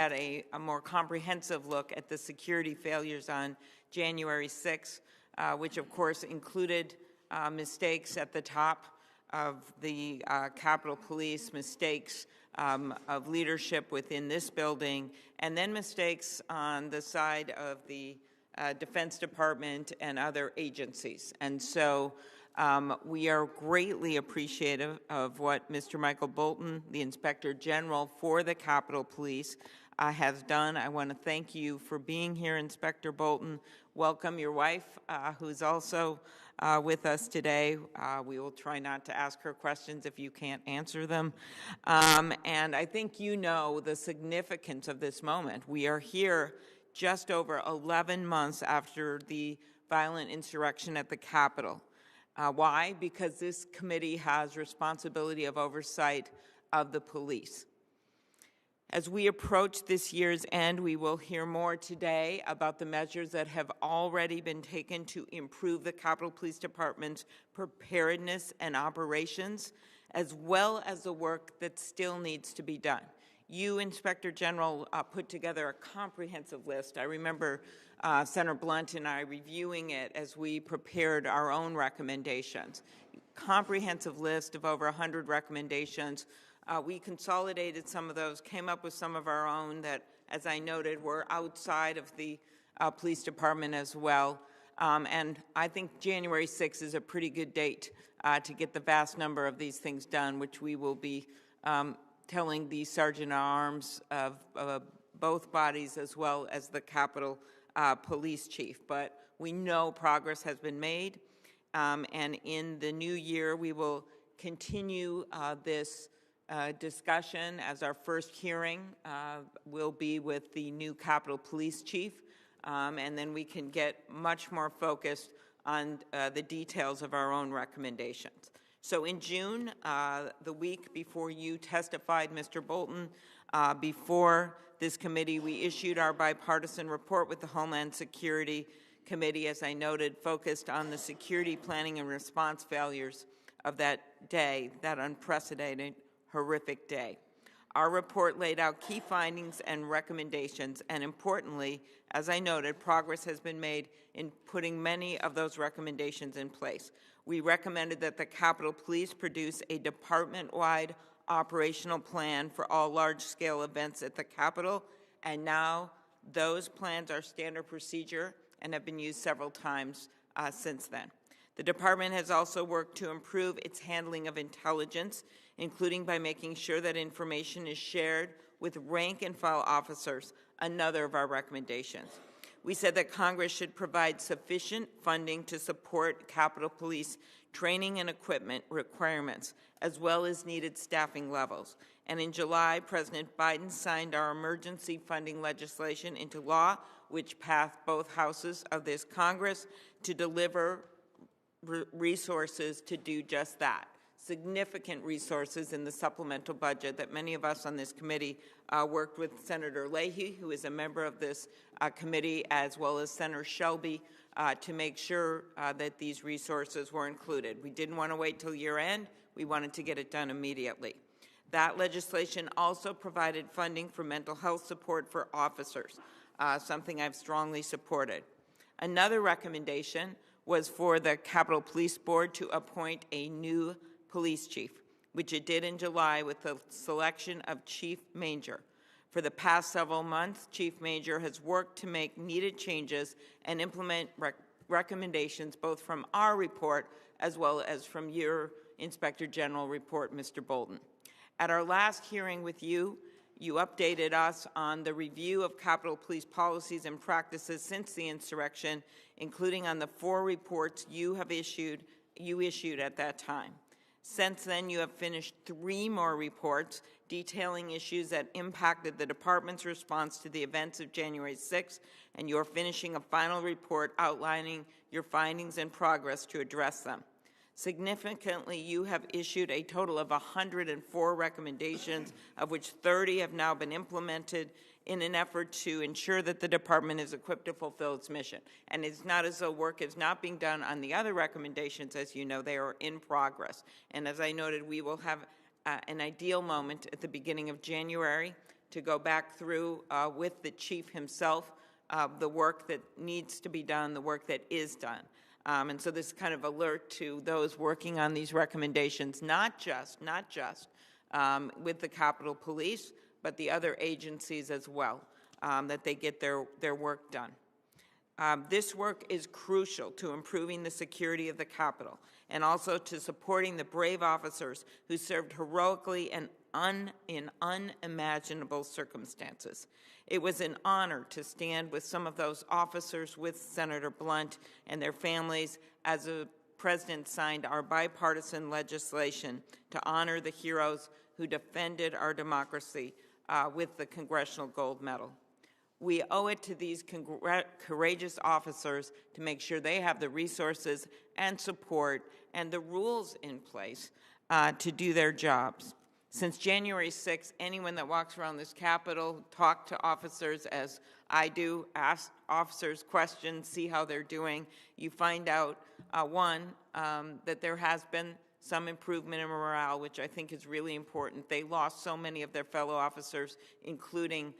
at a more comprehensive look at the security failures on January 6th, which of course included mistakes at the top of the Capitol Police, mistakes of leadership within this building, and then mistakes on the side of the Defense Department and other agencies. And so we are greatly appreciative of what Mr. Michael Bolton, the Inspector General for the Capitol Police, has done. I want to thank you for being here, Inspector Bolton. Welcome your wife, who's also with us today. We will try not to ask her questions if you can't answer them. And I think you know the significance of this moment. We are here just over 11 months after the violent insurrection at the Capitol. Why? Because this committee has responsibility of oversight of the police. As we approach this year's end, we will hear more today about the measures that have already been taken to improve the Capitol Police Department's preparedness and operations, as well as the work that still needs to be done. You, Inspector General, put together a comprehensive list. I remember Senator Blunt and I reviewing it as we prepared our own recommendations. Comprehensive list of over 100 recommendations. We consolidated some of those, came up with some of our own that, as I noted, were outside of the police department as well. And I think January 6th is a pretty good date to get the vast number of these things done, which we will be telling the Sergeant-at-Arms of both bodies as well as the Capitol Police Chief. But we know progress has been made, and in the new year we will continue this discussion, as our first hearing will be with the new Capitol Police Chief, and then we can get much more focused on the details of our own recommendations. So in June, the week before you testified, Mr. Bolton, before this committee, we issued our bipartisan report with the Homeland Security Committee, as I noted, focused on the security planning and response failures of that day, that unprecedented, horrific day. Our report laid out key findings and recommendations, and importantly, as I noted, progress has been made in putting many of those recommendations in place. We recommended that the Capitol Police produce a department-wide operational plan for all large-scale events at the Capitol, and now those plans are standard procedure and have been used several times since then. The department has also worked to improve its handling of intelligence, including by making sure that information is shared with rank-and-file officers, another of our recommendations. We said that Congress should provide sufficient funding to support Capitol Police training and equipment requirements, as well as needed staffing levels. And in July, President Biden signed our emergency funding legislation into law, which passed both houses of this Congress to deliver resources to do just that. Significant resources in the supplemental budget that many of us on this committee worked with Senator Leahy, who is a member of this committee, as well as Senator Shelby, to make sure that these resources were included. We didn't want to wait till year end. We wanted to get it done immediately. That legislation also provided funding for mental health support for officers, something I've strongly supported. Another recommendation was for the Capitol Police Board to appoint a new police chief, which it did in July with the selection of Chief Manger. For the past several months, Chief Manger has worked to make needed changes and implement recommendations both from our report as well as from your Inspector General report, Mr. Bolton. At our last hearing with you, you updated us on the review of Capitol Police policies and practices since the insurrection, including on the 4 reports you issued at that time. Since then, you have finished 3 more reports detailing issues that impacted the department's response to the events of January 6th, and you're finishing a final report outlining your findings and progress to address them. Significantly, you have issued a total of 104 recommendations, of which 30 have now been implemented in an effort to ensure that the department is equipped to fulfill its mission. And it's not as though work is not being done on the other recommendations. As you know, they are in progress. And as I noted, we will have an ideal moment at the beginning of January to go back through with the chief himself the work that needs to be done, the work that is done. And so this is kind of alert to those working on these recommendations, not just with the Capitol Police, but the other agencies as well, that they get their work done. This work is crucial to improving the security of the Capitol and also to supporting the brave officers who served heroically and in unimaginable circumstances. It was an honor to stand with some of those officers with Senator Blunt and their families as the President signed our bipartisan legislation to honor the heroes who defended our democracy with the Congressional Gold Medal. We owe it to these courageous officers to make sure they have the resources and support and the rules in place to do their jobs. Since January 6th, anyone that walks around this Capitol, talk to officers as I do, ask officers questions, see how they're doing, you find out, that there has been some improvement in morale, which I think is really important. They lost so many of their fellow officers, including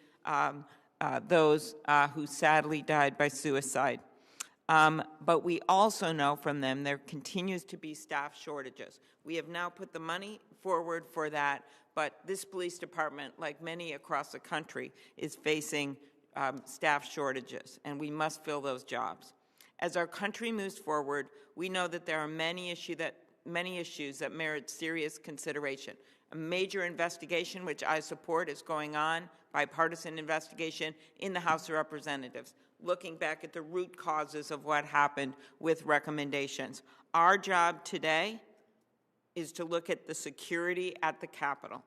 those who sadly died by suicide. But we also know from them there continues to be staff shortages. We have now put the money forward for that, but this police department, like many across the country, is facing staff shortages, and we must fill those jobs. As our country moves forward, we know that there are many issues that merit serious consideration. A major investigation, which I support, is going on, bipartisan investigation in the House of Representatives, looking back at the root causes of what happened with recommendations. Our job today is to look at the security at the Capitol.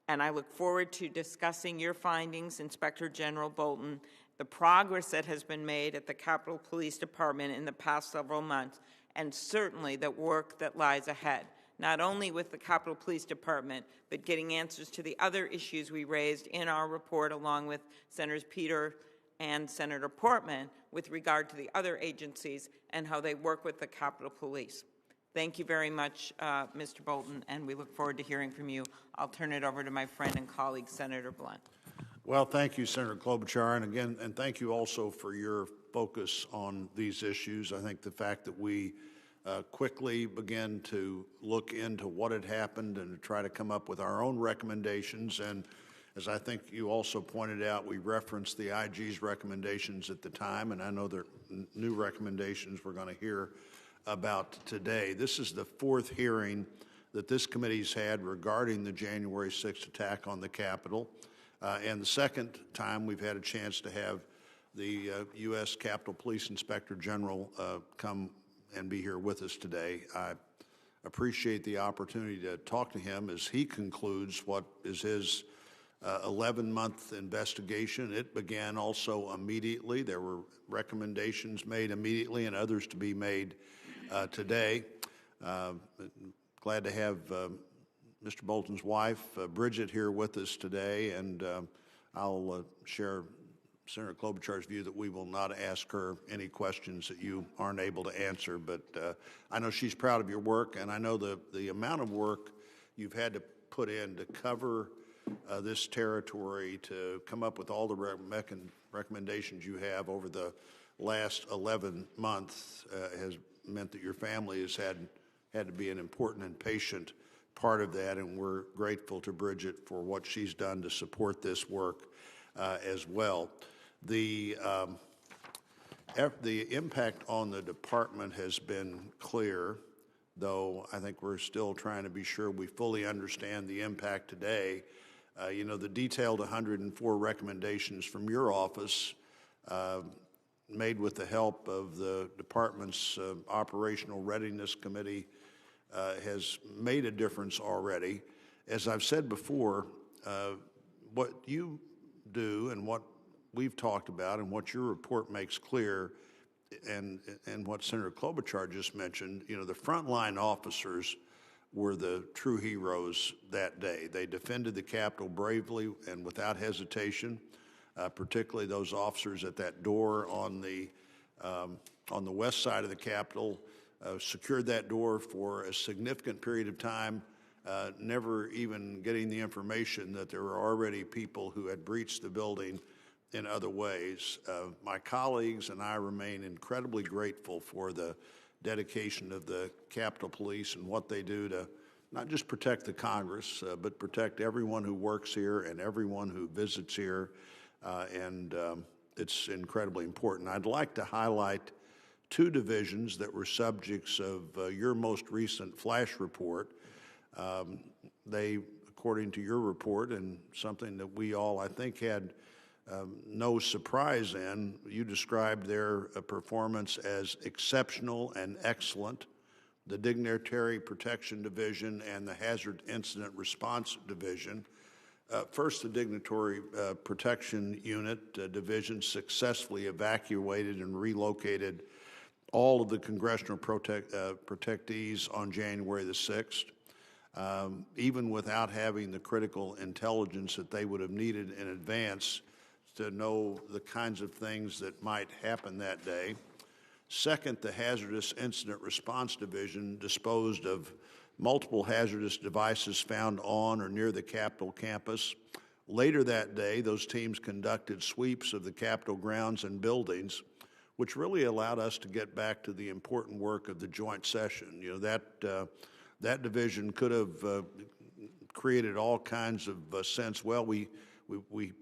And I look forward to discussing your findings, Inspector General Bolton, the progress that has been made at the Capitol Police Department in the past several months, and certainly the work that lies ahead, not only with the Capitol Police Department, but getting answers to the other issues we raised in our report along with Senators Peter and Senator Portman with regard to the other agencies and how they work with the Capitol Police. Thank you very much, Mr. Bolton, and we look forward to hearing from you. I'll turn it over to my friend and colleague, Senator Blunt. Well, thank you, Senator Klobuchar, and again, and thank you also for your focus on these issues. I think the fact that we quickly began to look into what had happened and to try to come up with our own recommendations, and as I think you also pointed out, we referenced the IG's recommendations at the time, and I know there are new recommendations we're going to hear about today. This is the fourth hearing that this committee's had regarding the January 6th attack on the Capitol, and the second time we've had a chance to have the U.S. Capitol Police Inspector General come and be here with us today. I appreciate the opportunity to talk to him as he concludes what is his 11-month investigation. It began also immediately. There were recommendations made immediately and others to be made today. Glad to have Mr. Bolton's wife, Bridget, here with us today, and I'll share Senator Klobuchar's view that we will not ask her any questions that you aren't able to answer, but I know she's proud of your work, and I know the amount of work you've had to put in to cover this territory, to come up with all the recommendations you have over the last 11 months has meant that your family has had to be an important and patient part of that, and we're grateful to Bridget for what she's done to support this work as well. The impact on the department has been clear, though I think we're still trying to be sure we fully understand the impact today. You know, the detailed 104 recommendations from your office made with the help of the department's Operational Readiness Committee has made a difference already. As I've said before, what you do and what we've talked about and what your report makes clear and what Senator Klobuchar just mentioned, you know, the frontline officers were the true heroes that day. They defended the Capitol bravely and without hesitation, particularly those officers at that door on the west side of the Capitol, secured that door for a significant period of time never even getting the information that there were already people who had breached the building in other ways. My colleagues and I remain incredibly grateful for the dedication of the Capitol Police and what they do to not just protect the Congress, but protect everyone who works here and everyone who visits here, and it's incredibly important. I'd like to highlight two divisions that were subjects of your most recent flash report. They, according to your report, and something that we all, I think, had no surprise in, you described their performance as exceptional and excellent. The Dignitary Protection Division and the Hazard Incident Response Division. First, the Dignitary Protection Unit Division successfully evacuated and relocated all of the congressional protectees on January the 6th, even without having the critical intelligence that they would have needed in advance to know the kinds of things that might happen that day. Second, the Hazardous Incident Response Division disposed of multiple hazardous devices found on or near the Capitol campus. Later that day, those teams conducted sweeps of the Capitol grounds and buildings, which really allowed us to get back to the important work of the joint session. You know, that division could have created all kinds of sense. Well, we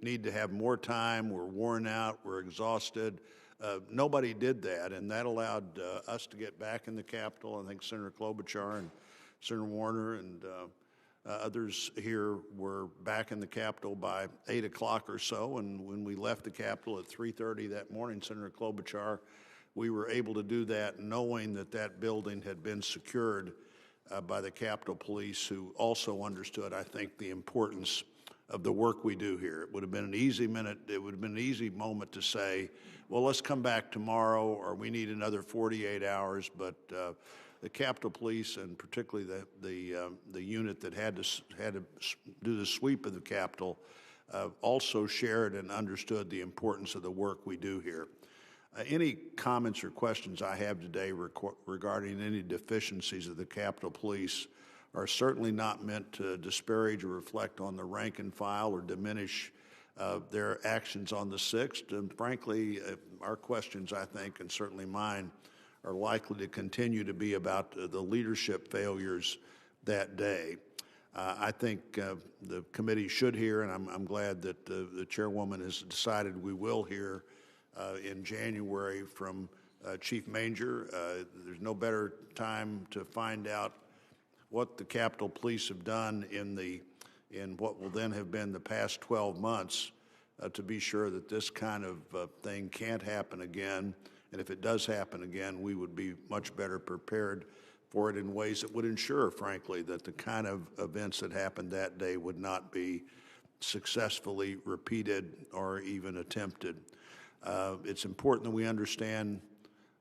need to have more time, we're worn out, we're exhausted. Nobody did that, and that allowed us to get back in the Capitol. I think Senator Klobuchar and Senator Warner and others here were back in the Capitol by 8 o'clock or so, and when we left the Capitol at 3:30 that morning, Senator Klobuchar, we were able to do that knowing that that building had been secured by the Capitol Police, who also understood, I think, the importance of the work we do here. It would have been an easy moment to say, well, let's come back tomorrow, or we need another 48 hours, but the Capitol Police, and particularly the unit that had to do the sweep of the Capitol, also shared and understood the importance of the work we do here. Any comments or questions I have today regarding any deficiencies of the Capitol Police are certainly not meant to disparage or reflect on the rank and file or diminish their actions on the 6th. And frankly, our questions, I think, and certainly mine, are likely to continue to be about the leadership failures that day. I think the committee should hear, and I'm glad that the chairwoman has decided we will hear in January from Chief Manger. There's no better time to find out what the Capitol Police have done in what will then have been the past 12 months to be sure that this kind of thing can't happen again. And if it does happen again, we would be much better prepared for it in ways that would ensure, frankly, that the kind of events that happened that day would not be successfully repeated or even attempted. It's important that we understand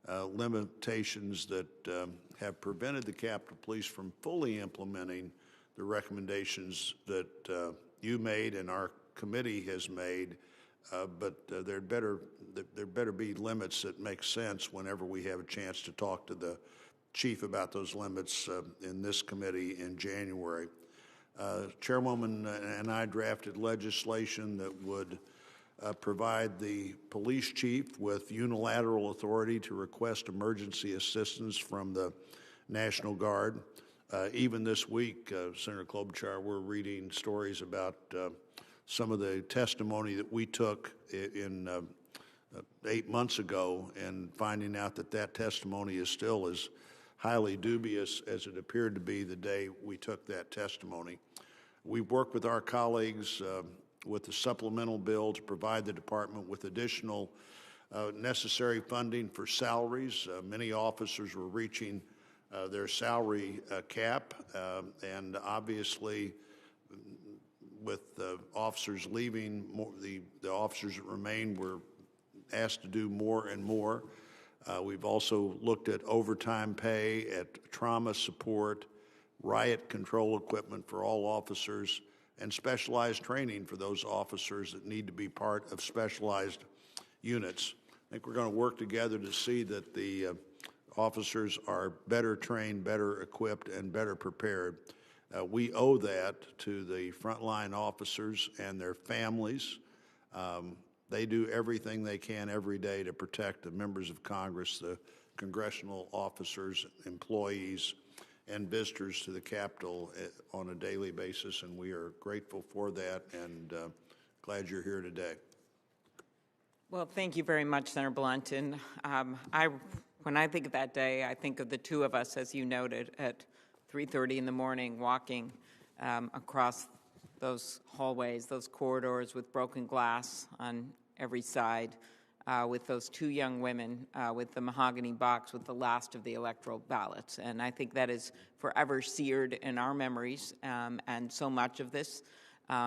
limitations that have prevented the Capitol Police from fully implementing the recommendations that you made and our committee has made, but there better be limits that make sense whenever we have a chance to talk to the chief about those limits in this committee in January. Chairwoman and I drafted legislation that would provide the police chief with unilateral authority to request emergency assistance from the National Guard. Even this week, Senator Klobuchar, we're reading stories about some of the testimony that we took in 8 months ago, and finding out that that testimony is still as highly dubious as it appeared to be the day we took that testimony. We've worked with our colleagues with the supplemental bill to provide the department with additional necessary funding for salaries. Many officers were reaching their salary cap, and obviously with the officers leaving, the officers that remain were asked to do more and more. We've also looked at overtime pay, at trauma support, riot control equipment for all officers, and specialized training for those officers that need to be part of specialized units. I think we're going to work together to see that the officers are better trained, better equipped, and better prepared We owe that to the frontline officers and their families. They do everything they can every day to protect the members of Congress, the congressional officers, employees, and visitors to the Capitol on a daily basis, and we are grateful for that and glad you're here today. Well, thank you very much, Senator Blunt. And when I think of that day, I think of the two of us, as you noted, at 3:30 in the morning, walking across those hallways, those corridors with broken glass on every side, with those two young women with the mahogany box with the last of the electoral ballots. And I think that is forever seared in our memories. And so much of this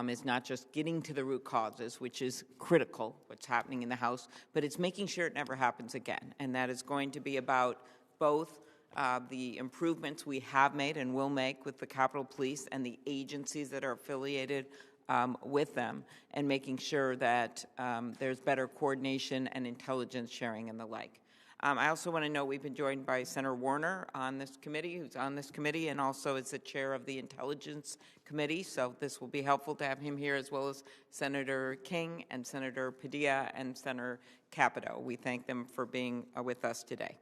is not just getting to the root causes, which is critical, what's happening in the House, but it's making sure it never happens again. And that is going to be about both the improvements we have made and will make with the Capitol Police and the agencies that are affiliated with them, and making sure that there's better coordination and intelligence sharing and the like. I also want to note we've been joined by Senator Warner on this committee, who's on this committee, and also is the chair of the Intelligence Committee, so this will be helpful to have him here, as well as Senator King and Senator Padilla and Senator Capito. We thank them for being with us today.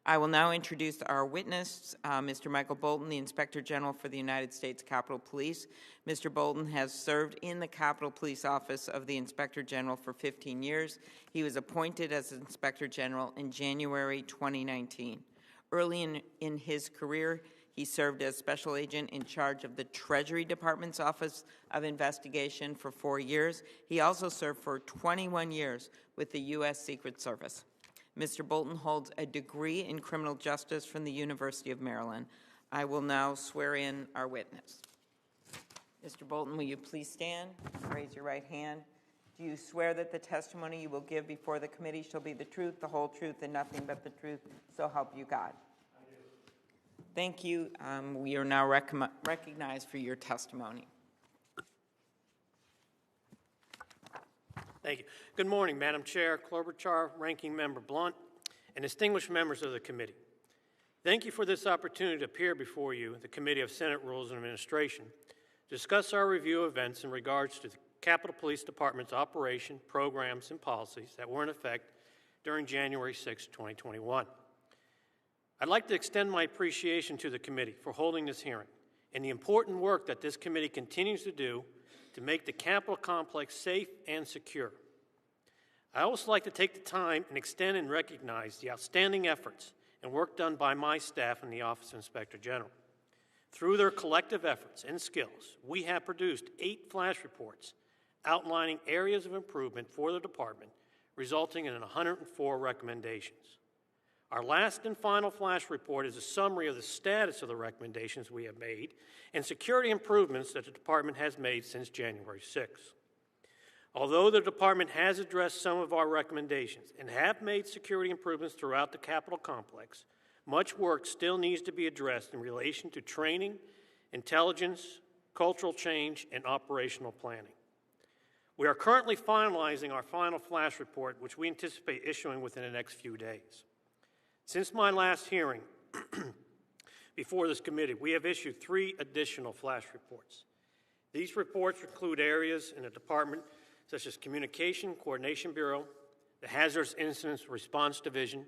I will now introduce our witness, Mr. Michael Bolton, the Inspector General for the United States Capitol Police. Mr. Bolton has served in the Capitol Police Office of the Inspector General for 15 years. He was appointed as Inspector General in January 2019. Early in his career, he served as Special Agent in charge of the Treasury Department's Office of Investigation for 4 years. He also served for 21 years with the U.S. Secret Service. Mr. Bolton holds a degree in criminal justice from the University of Maryland. I will now swear in our witness. Mr. Bolton, will you please stand? Raise your right hand. Do you swear that the testimony you will give before the committee shall be the truth, the whole truth, and nothing but the truth, so help you God? I do. Thank you. We are now recognized for your testimony. Thank you. Good morning, Madam Chair, Klobuchar, Ranking Member Blunt, and distinguished members of the committee. Thank you for this opportunity to appear before you, the Committee of Senate Rules and Administration, to discuss our review of events in regards to the Capitol Police Department's operation, programs, and policies that were in effect during January 6, 2021. I'd like to extend my appreciation to the committee for holding this hearing and the important work that this committee continues to do to make the Capitol complex safe and secure. I also like to take the time and extend and recognize the outstanding efforts and work done by my staff in the Office of Inspector General. Through their collective efforts and skills, we have produced 8 flash reports outlining areas of improvement for the department, resulting in 104 recommendations. Our last and final flash report is a summary of the status of the recommendations we have made and security improvements that the department has made since January 6. Although the department has addressed some of our recommendations and have made security improvements throughout the Capitol complex, much work still needs to be addressed in relation to training, intelligence, cultural change, and operational planning. We are currently finalizing our final flash report, which we anticipate issuing within the next few days. Since my last hearing before this committee, we have issued 3 additional flash reports. These reports include areas in the department such as Communication Coordination Bureau, the Hazardous Incidents Response Division,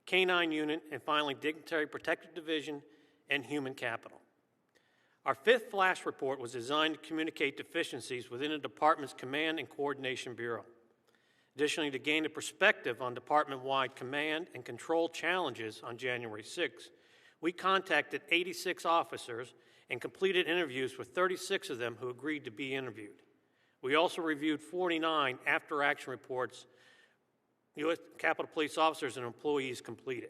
Canine Unit, and finally Dignitary Protective Division and Human Capital. Our 5th flash report was designed to communicate deficiencies within the department's Command and Coordination Bureau. Additionally, to gain a perspective on department-wide command and control challenges on January 6, we contacted 86 officers and completed interviews with 36 of them who agreed to be interviewed. We also reviewed 49 after-action reports U.S. Capitol Police officers and employees completed.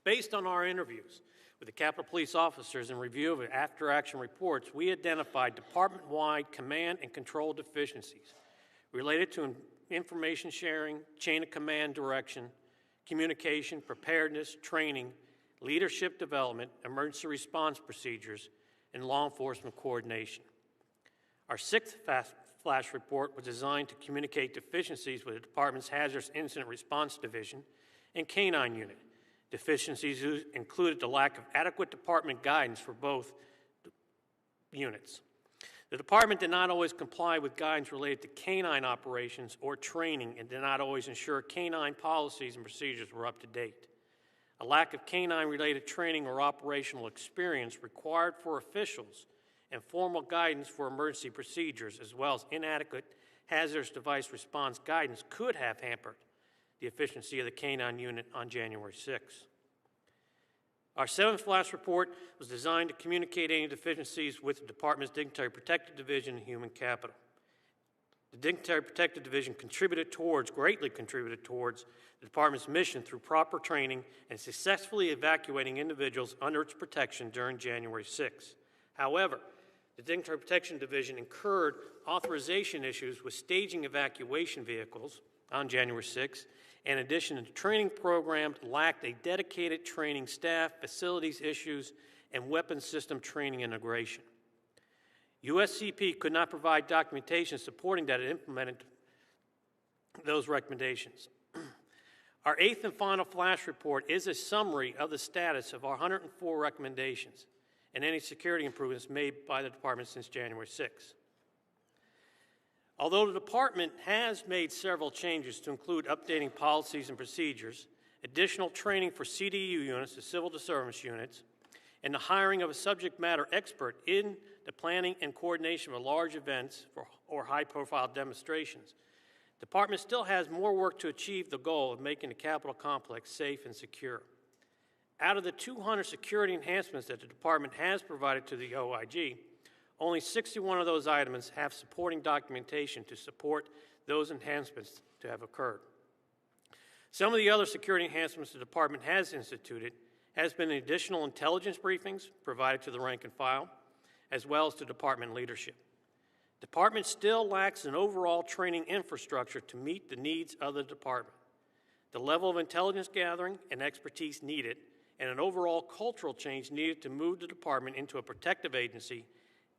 Based on our interviews with the Capitol Police officers and review of after-action reports, we identified department-wide command and control deficiencies related to information sharing, chain of command direction, communication, preparedness, training, leadership development, emergency response procedures, and law enforcement coordination. Our 6th flash report was designed to communicate deficiencies with the department's Hazardous Incident Response Division and Canine Unit. Deficiencies included the lack of adequate department guidance for both units. The department did not always comply with guidance related to canine operations or training and did not always ensure canine policies and procedures were up to date. A lack of canine-related training or operational experience required for officials and formal guidance for emergency procedures, as well as inadequate hazardous device response guidance, could have hampered the efficiency of the canine unit on January 6th. Our 7th flash report was designed to communicate any deficiencies with the Department's Dignitary Protected Division and Human Capital. The Dignitary Protected Division greatly contributed towards the Department's mission through proper training and successfully evacuating individuals under its protection during January 6. However, the Dignitary Protection Division incurred authorization issues with staging evacuation vehicles on January 6. In addition, the training program lacked a dedicated training staff, facilities issues, and weapons system training integration. USCP could not provide documentation supporting that it implemented those recommendations. Our 8th and final flash report is a summary of the status of our 104 recommendations and any security improvements made by the department since January 6. Although the department has made several changes to include updating policies and procedures, additional training for CDU units, the civil service units, and the hiring of a subject matter expert in the planning and coordination of large events or high-profile demonstrations, the department still has more work to achieve the goal of making the Capitol complex safe and secure. Out of the 200 security enhancements that the department has provided to the OIG, only 61 of those items have supporting documentation to support those enhancements to have occurred. Some of the other security enhancements the department has instituted has been additional intelligence briefings provided to the rank and file, as well as to department leadership. The department still lacks an overall training infrastructure to meet the needs of the department. The level of intelligence gathering and expertise needed, and an overall cultural change needed to move the department into a protective agency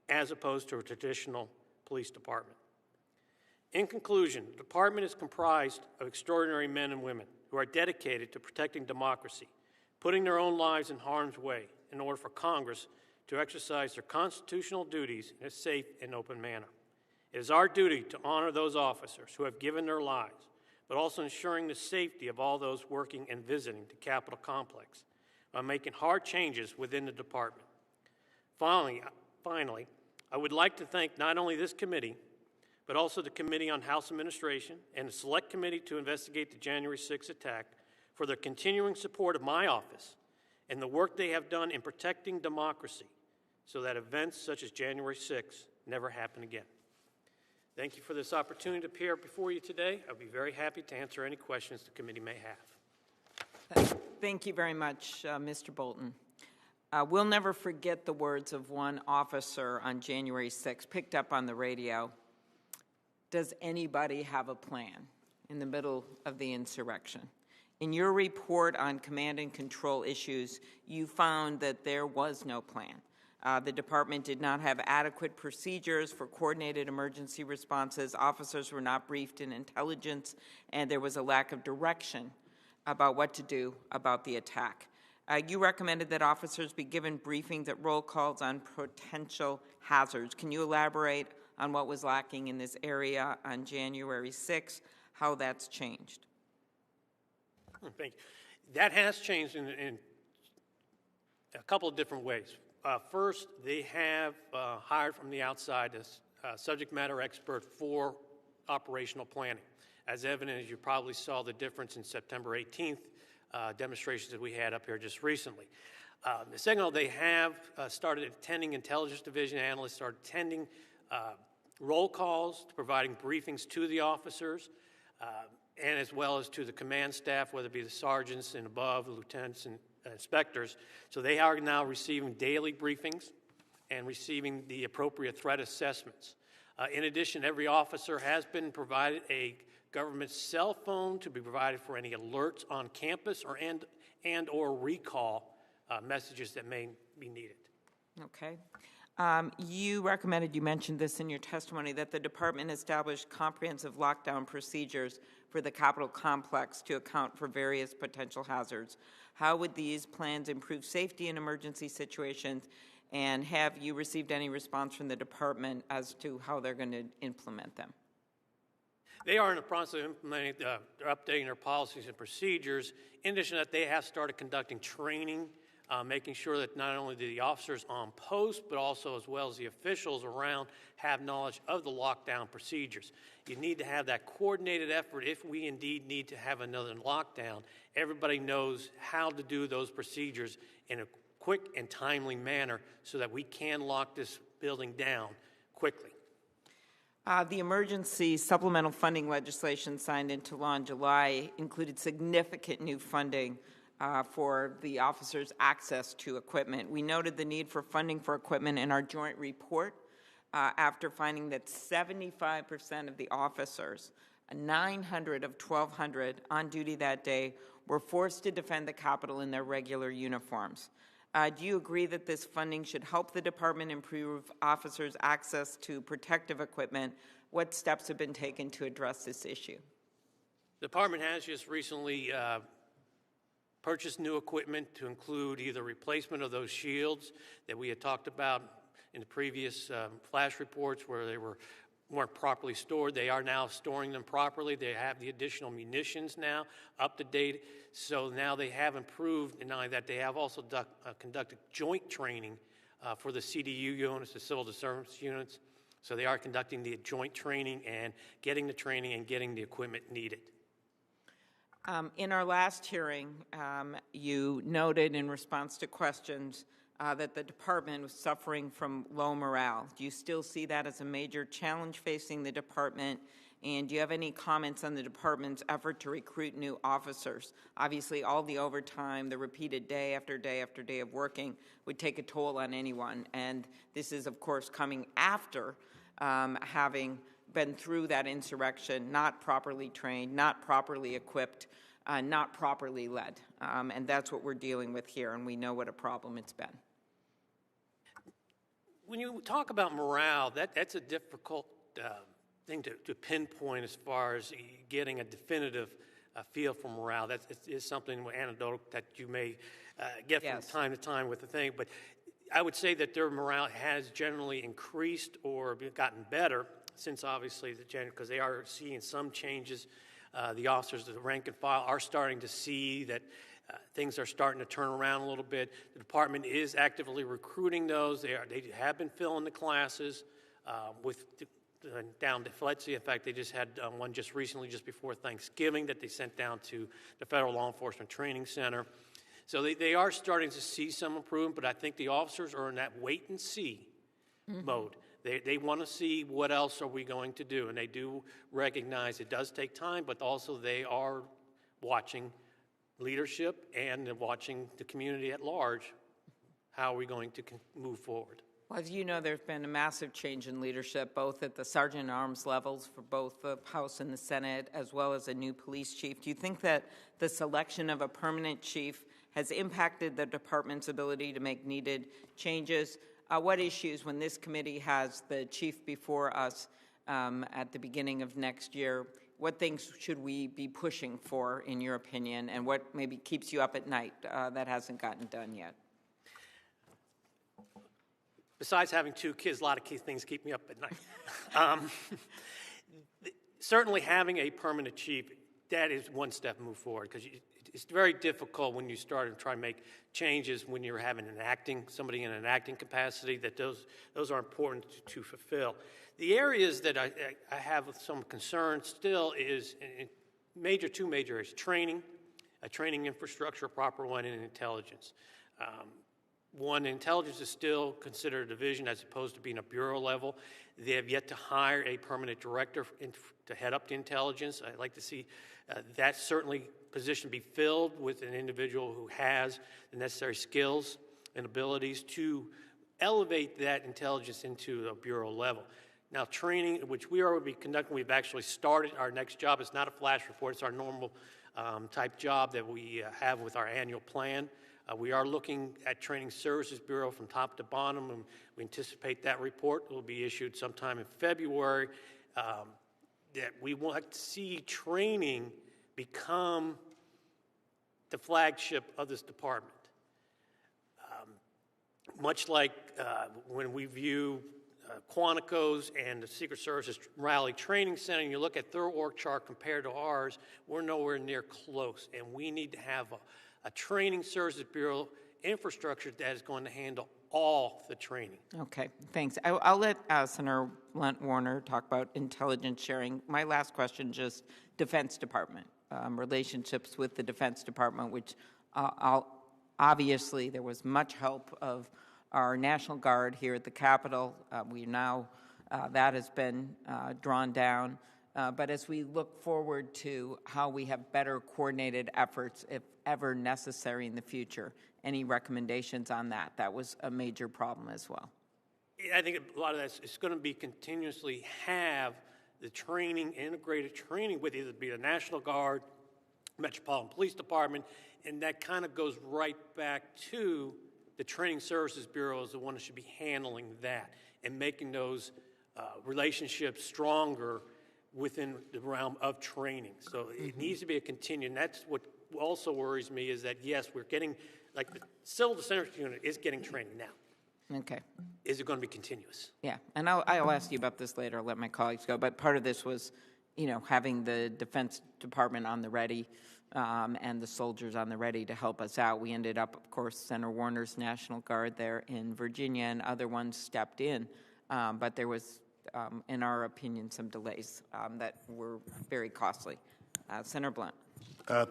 as opposed to a traditional police department. In conclusion, the department is comprised of extraordinary men and women who are dedicated to protecting democracy, putting their own lives in harm's way in order for Congress to exercise their constitutional duties in a safe and open manner. It is our duty to honor those officers who have given their lives, but also ensuring the safety of all those working and visiting the Capitol complex by making hard changes within the department. Finally, I would like to thank not only this committee, but also the Committee on House Administration and the Select Committee to investigate the January 6th attack for their continuing support of my office and the work they have done in protecting democracy so that events such as January 6th never happen again. Thank you for this opportunity to appear before you today. I'll be very happy to answer any questions the committee may have. Thank you very much, Mr. Bolton. We'll never forget the words of one officer on January 6th, picked up on the radio. Does anybody have a plan in the middle of the insurrection? In your report on command and control issues, you found that there was no plan. The department did not have adequate procedures for coordinated emergency responses. Officers were not briefed in intelligence, and there was a lack of direction about what to do about the attack. You recommended that officers be given briefings at roll calls on potential hazards. Can you elaborate on what was lacking in this area on January 6th, how that's changed? Thank you. That has changed in a couple of different ways. First, they have hired from the outside a subject matter expert for operational planning. As evident, as you probably saw the difference in September 18th demonstrations that we had up here just recently. The second, they have started attending intelligence division analysts, started attending roll calls, providing briefings to the officers, and as well as to the command staff, whether it be the sergeants and above, the lieutenants and inspectors. So they are now receiving daily briefings and receiving the appropriate threat assessments. In addition, every officer has been provided a government cell phone to be provided for any alerts on campus or recall messages that may be needed. Okay. You mentioned this in your testimony, that the department established comprehensive lockdown procedures for the Capitol complex to account for various potential hazards. How would these plans improve safety in emergency situations, And have you received any response from the department as to how they're going to implement them? They are in the process of implementing, they're updating their policies and procedures. In addition to that, they have started conducting training, making sure that not only do the officers on post, but also as well as the officials around have knowledge of the lockdown procedures. You need to have that coordinated effort if we indeed need to have another lockdown. Everybody knows how to do those procedures in a quick and timely manner so that we can lock this building down quickly. The emergency supplemental funding legislation signed into law in July included significant new funding for the officers' access to equipment. We noted the need for funding for equipment in our joint report after finding that 75% of the officers, 900 of 1,200 on duty that day, were forced to defend the Capitol in their regular uniforms. Do you agree that this funding should help the department improve officers' access to protective equipment? What steps have been taken to address this issue? The department has just recently purchased new equipment to include either replacement of those shields that we had talked about in the previous flash reports where they weren't properly stored. They are now storing them properly. They have the additional munitions now up to date. So now they have improved, and not only that, they have also conducted joint training for the CDU units, the civil disturbance units. So they are conducting the joint training and getting the equipment needed. In our last hearing, you noted in response to questions that the department was suffering from low morale. Do you still see that as a major challenge facing the department? And do you have any comments on the department's effort to recruit new officers? Obviously, all the overtime, the repeated day after day after day of working would take a toll on anyone. And this is, of course, coming after having been through that insurrection, not properly trained, not properly equipped, not properly led. And that's what we're dealing with here, and we know what a problem it's been. When you talk about morale, that's a difficult thing to pinpoint as far as getting a definitive feel for morale. That is something anecdotal that you may get from time to time with the thing. But I would say that their morale has generally increased or gotten better since obviously because they are seeing some changes. The officers of the rank and file are starting to see that things are starting to turn around a little bit. The department is actively recruiting those. They have been filling the classes down to FLETC. In fact, they just had one just recently, just before Thanksgiving, that they sent down to the Federal Law Enforcement Training Center. So they are starting to see some improvement, but I think the officers are in that wait-and-see mode. They want to see what else are we going to do, and they do recognize it does take time, but also they are watching leadership and watching the community at large. How are we going to move forward? Well, as you know, there's been a massive change in leadership, both at the sergeant-at-arms levels for both the House and the Senate, as well as a new police chief. Do you think that the selection of a permanent chief has impacted the department's ability to make needed changes? What issues, when this committee has the chief before us at the beginning of next year, what things should we be pushing for, in your opinion, and what maybe keeps you up at night that hasn't gotten done yet? Besides having two kids, a lot of key things keep me up at night. Certainly having a permanent chief, that is one step move forward, because it's very difficult when you start and try to make changes when you're having somebody in an acting capacity, that those are important to fulfill. The areas that I have some concern still is two major areas: training, a training infrastructure, a proper one, and intelligence. Intelligence is still considered a division as opposed to being a bureau level. They have yet to hire a permanent director to head up the intelligence. I'd like to see that certainly position be filled with an individual who has the necessary skills and abilities to elevate that intelligence into a bureau level. Now, training, which we are going to be conducting, we've actually started our next job. It's not a flash report. It's our normal type job that we have with our annual plan. We are looking at Training Services Bureau from top to bottom, and we anticipate that report will be issued sometime in February. That we want to see training become the flagship of this department. much like when we view Quantico's and the Secret Service's Raleigh Training Center, and you look at their org chart compared to ours, we're nowhere near close. And we need to have a training services bureau infrastructure that is going to handle all the training. Okay, thanks. I'll let Senator Blunt Warner talk about intelligence sharing. My last question, just Defense Department, relationships with the Defense Department, which obviously there was much help of our National Guard here at the Capitol. We now, that has been drawn down. But as we look forward to how we have better coordinated efforts, if ever necessary in the future, any recommendations on that? That was a major problem as well. I think a lot of that is going to be continuously have the training, integrated training with either be the National Guard, Metropolitan Police Department, and that kind of goes right back to the Training Services Bureau is the one that should be handling that and making those relationships stronger within the realm of training. So it needs to be a continuum. That's what also worries me is that, yes, we're getting, like the Civil Defense Unit is getting training now. Okay. Is it going to be continuous? Yeah, and I'll ask you about this later. I'll let my colleagues go. But part of this was, having the Defense Department on the ready and the soldiers on the ready to help us out. We ended up, of course, Senator Warner's National Guard there in Virginia, and other ones stepped in. But there was, in our opinion, some delays that were very costly. Senator Blunt.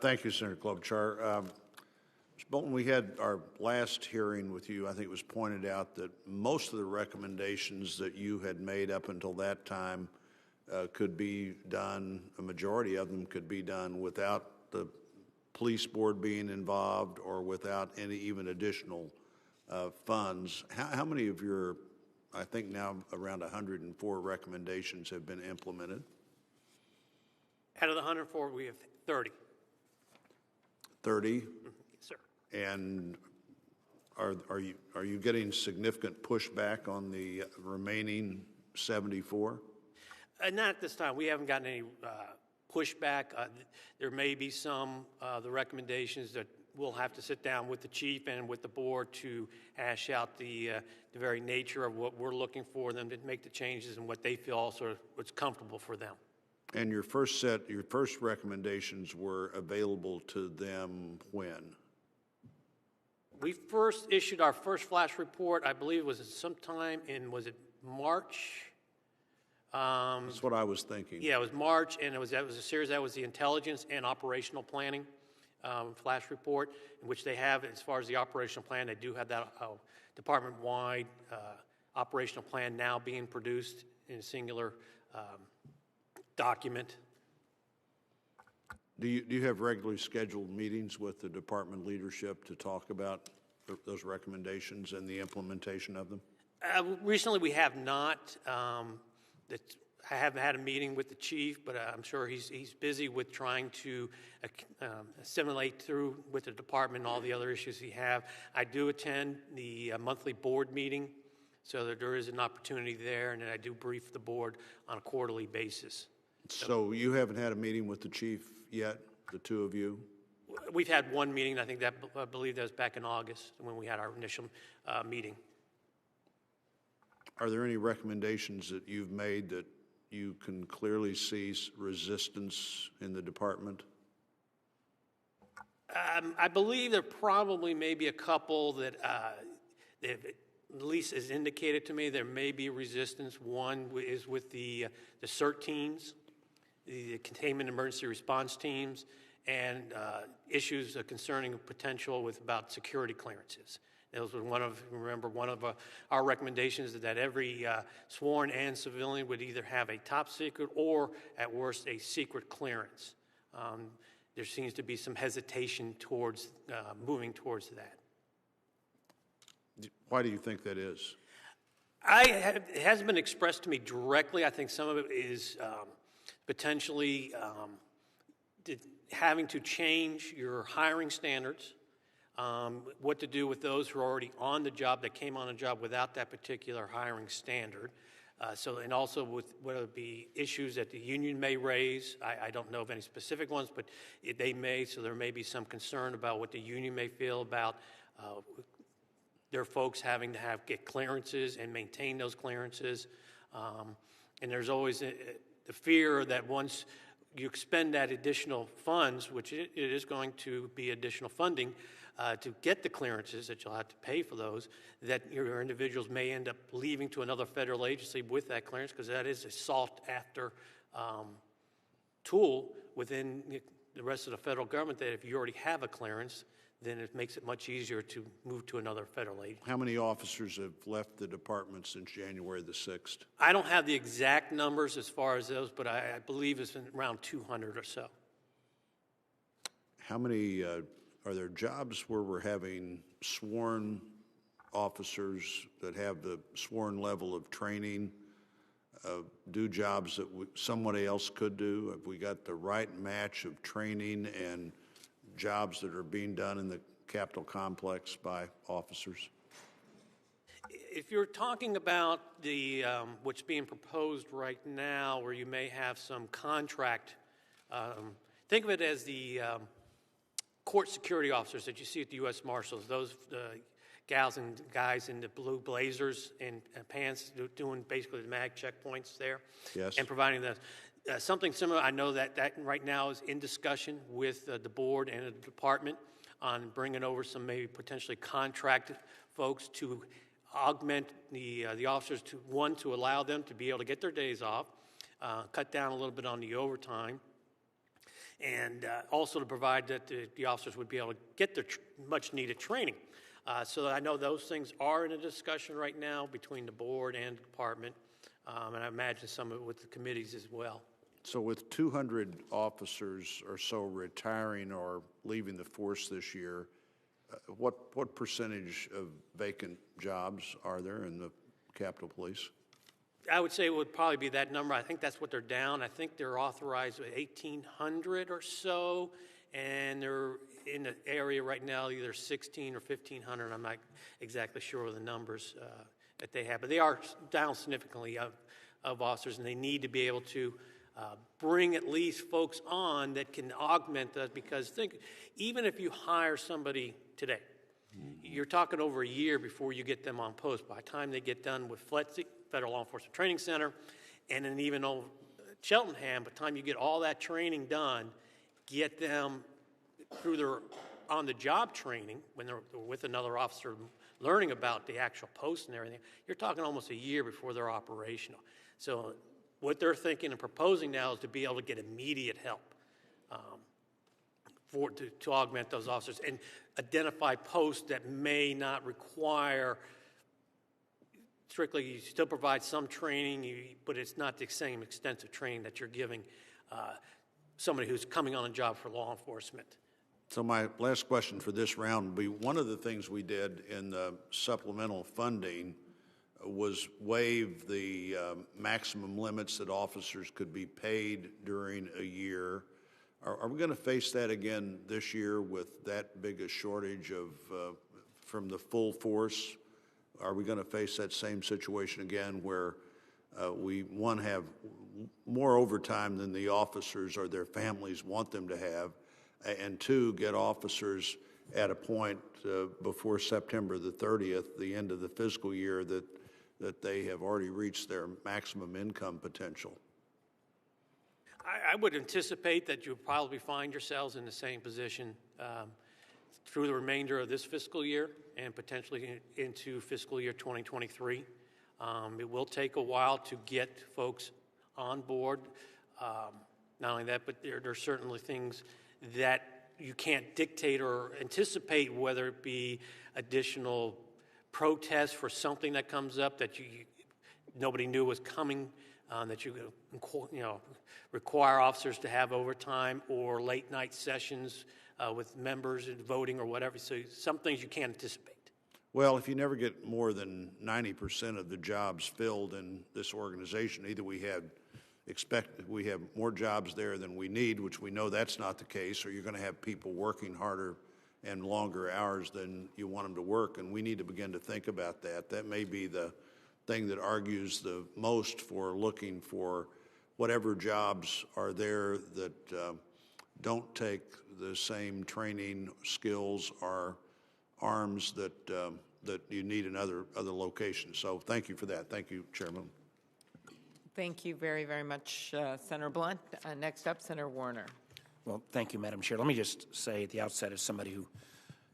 Thank you, Senator Klobuchar. Mr. Bolton, we had our last hearing with you. I think it was pointed out that most of the recommendations that you had made up until that time could be done, a majority of them could be done without the police board being involved or without any even additional funds. How many of your, I think now around 104 recommendations have been implemented? Out of the 104, we have 30. 30? Yes, sir. And are you getting significant pushback on the remaining 74? Not at this time. We haven't gotten any pushback. There may be some the recommendations that we'll have to sit down with the chief and with the board to hash out the very nature of what we're looking for them to make the changes and what they feel also what's comfortable for them. And your first recommendations were available to them when? We first issued our first flash report, I believe, was sometime in, was it March? That's what I was thinking. Yeah, it was March, and that was a series. That was the intelligence and operational planning flash report, in which they have, as far as the operational plan, they do have that department-wide operational plan now being produced in a singular document. Do you have regularly scheduled meetings with the department leadership to talk about those recommendations and the implementation of them? Recently, we have not. I haven't had a meeting with the chief, but I'm sure he's busy with trying to assimilate through with the department and all the other issues he have. I do attend the monthly board meeting, so that there is an opportunity there, and then I do brief the board on a quarterly basis. So you haven't had a meeting with the chief yet, the two of you? We've had one meeting. I believe that was back in August when we had our initial meeting. Are there any recommendations that you've made that you can clearly see resistance in the department? I believe there probably may be a couple that, at least as indicated to me, there may be resistance. One is with the CERT teams, the containment emergency response teams, and issues concerning potential with about security clearances. Those were one of our recommendations is that every sworn and civilian would either have a top secret or, at worst, a secret clearance. There seems to be some hesitation towards moving towards that. Why do you think that is? It hasn't been expressed to me directly. I think some of it is potentially having to change your hiring standards. What to do with those who are already on the job that came on the job without that particular hiring standard. And also with whether it be issues that the union may raise. I don't know of any specific ones, but they may, so there may be some concern about what the union may feel about there are folks having to get clearances and maintain those clearances. And there's always the fear that once you expend that additional funds, which it is going to be additional funding to get the clearances that you'll have to pay for those, that your individuals may end up leaving to another federal agency with that clearance, because that is a sought-after tool within the rest of the federal government, that if you already have a clearance, then it makes it much easier to move to another federal agency. How many officers have left the department since January the 6th? I don't have the exact numbers as far as those, but I believe it's around 200 or so. How many, are there jobs where we're having sworn officers that have the sworn level of training do jobs that somebody else could do? Have we got the right match of training and jobs that are being done in the Capitol complex by officers? If you're talking about the what's being proposed right now, where you may have some contract, think of it as the court security officers that you see at the U.S. Marshals, those gals and guys in the blue blazers and pants doing basically the mag checkpoints there. Yes. And providing the something similar. I know that right now is in discussion with the board and the department on bringing over some maybe potentially contracted folks to augment the officers, to allow them to be able to get their days off, cut down a little bit on the overtime, and also to provide that the officers would be able to get their much needed training. So I know those things are in a discussion right now between the board and the department, and I imagine some of it with the committees as well. So with 200 officers or so retiring or leaving the force this year, what percentage of vacant jobs are there in the Capitol Police? I would say it would probably be that number. I think that's what they're down. I think they're authorized with 1,800 or so, and they're in the area right now either 1,600 or 1,500. I'm not exactly sure of the numbers that they have, but they are down significantly of officers, and they need to be able to bring at least folks on that can augment that, because think, even if you hire somebody today, you're talking over a year before you get them on post. By the time they get done with FLETC, Federal Law Enforcement Training Center, and then even over Cheltenham, by the time you get all that training done, get them through their on-the-job training when they're with another officer learning about the actual post and everything, you're talking almost a year before they're operational. So what they're thinking and proposing now is to be able to get immediate help to augment those officers and identify posts that may not require strictly, you still provide some training, but it's not the same extensive training that you're giving somebody who's coming on a job for law enforcement. So my last question for this round would be, one of the things we did in the supplemental funding was waive the maximum limits that officers could be paid during a year. Are we going to face that again this year with that big a shortage of from the full force? Are we going to face that same situation again where we, one, have more overtime than the officers or their families want them to have, and two, get officers at a point before September the 30th, the end of the fiscal year, that they have already reached their maximum income potential? I would anticipate that you'll probably find yourselves in the same position through the remainder of this fiscal year and potentially into fiscal year 2023. It will take a while to get folks on board. Not only that, but there are certainly things that you can't dictate or anticipate, whether it be additional protests for something that comes up that nobody knew was coming, that you require officers to have overtime, or late night sessions with members and voting or whatever. So some things you can't anticipate. Well, if you never get more than 90% of the jobs filled in this organization, either we have more jobs there than we need, which we know that's not the case, or you're going to have people working harder and longer hours than you want them to work, and we need to begin to think about that. That may be the thing that argues the most for looking for whatever jobs are there that don't take the same training, skills, or arms that that you need in other locations. So thank you for that. Thank you, Chairman. Thank you very, very much, Senator Blunt. Next up, Senator Warner. Well, thank you, Madam Chair. Let me just say at the outset, as somebody who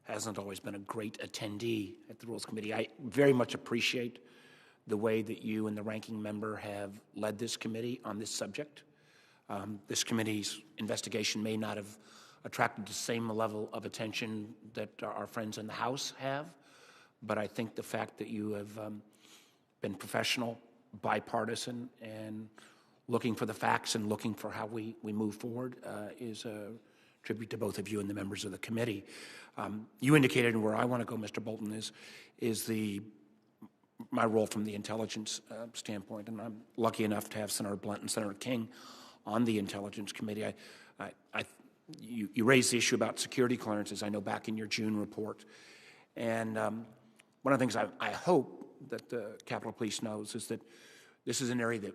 hasn't always been a great attendee at the Rules Committee, I very much appreciate the way that you and the ranking member have led this committee on this subject. This committee's investigation may not have attracted the same level of attention that our friends in the House have, but I think the fact that you have been professional, bipartisan, and looking for the facts and looking for how we move forward is a tribute to both of you and the members of the committee. You indicated where I want to go, Mr. Bolton, is my role from the intelligence standpoint, and I'm lucky enough to have Senator Blunt and Senator King on the Intelligence Committee. You raised the issue about security clearances, I know, back in your June report. And one of the things I hope that the Capitol Police knows is that this is an area that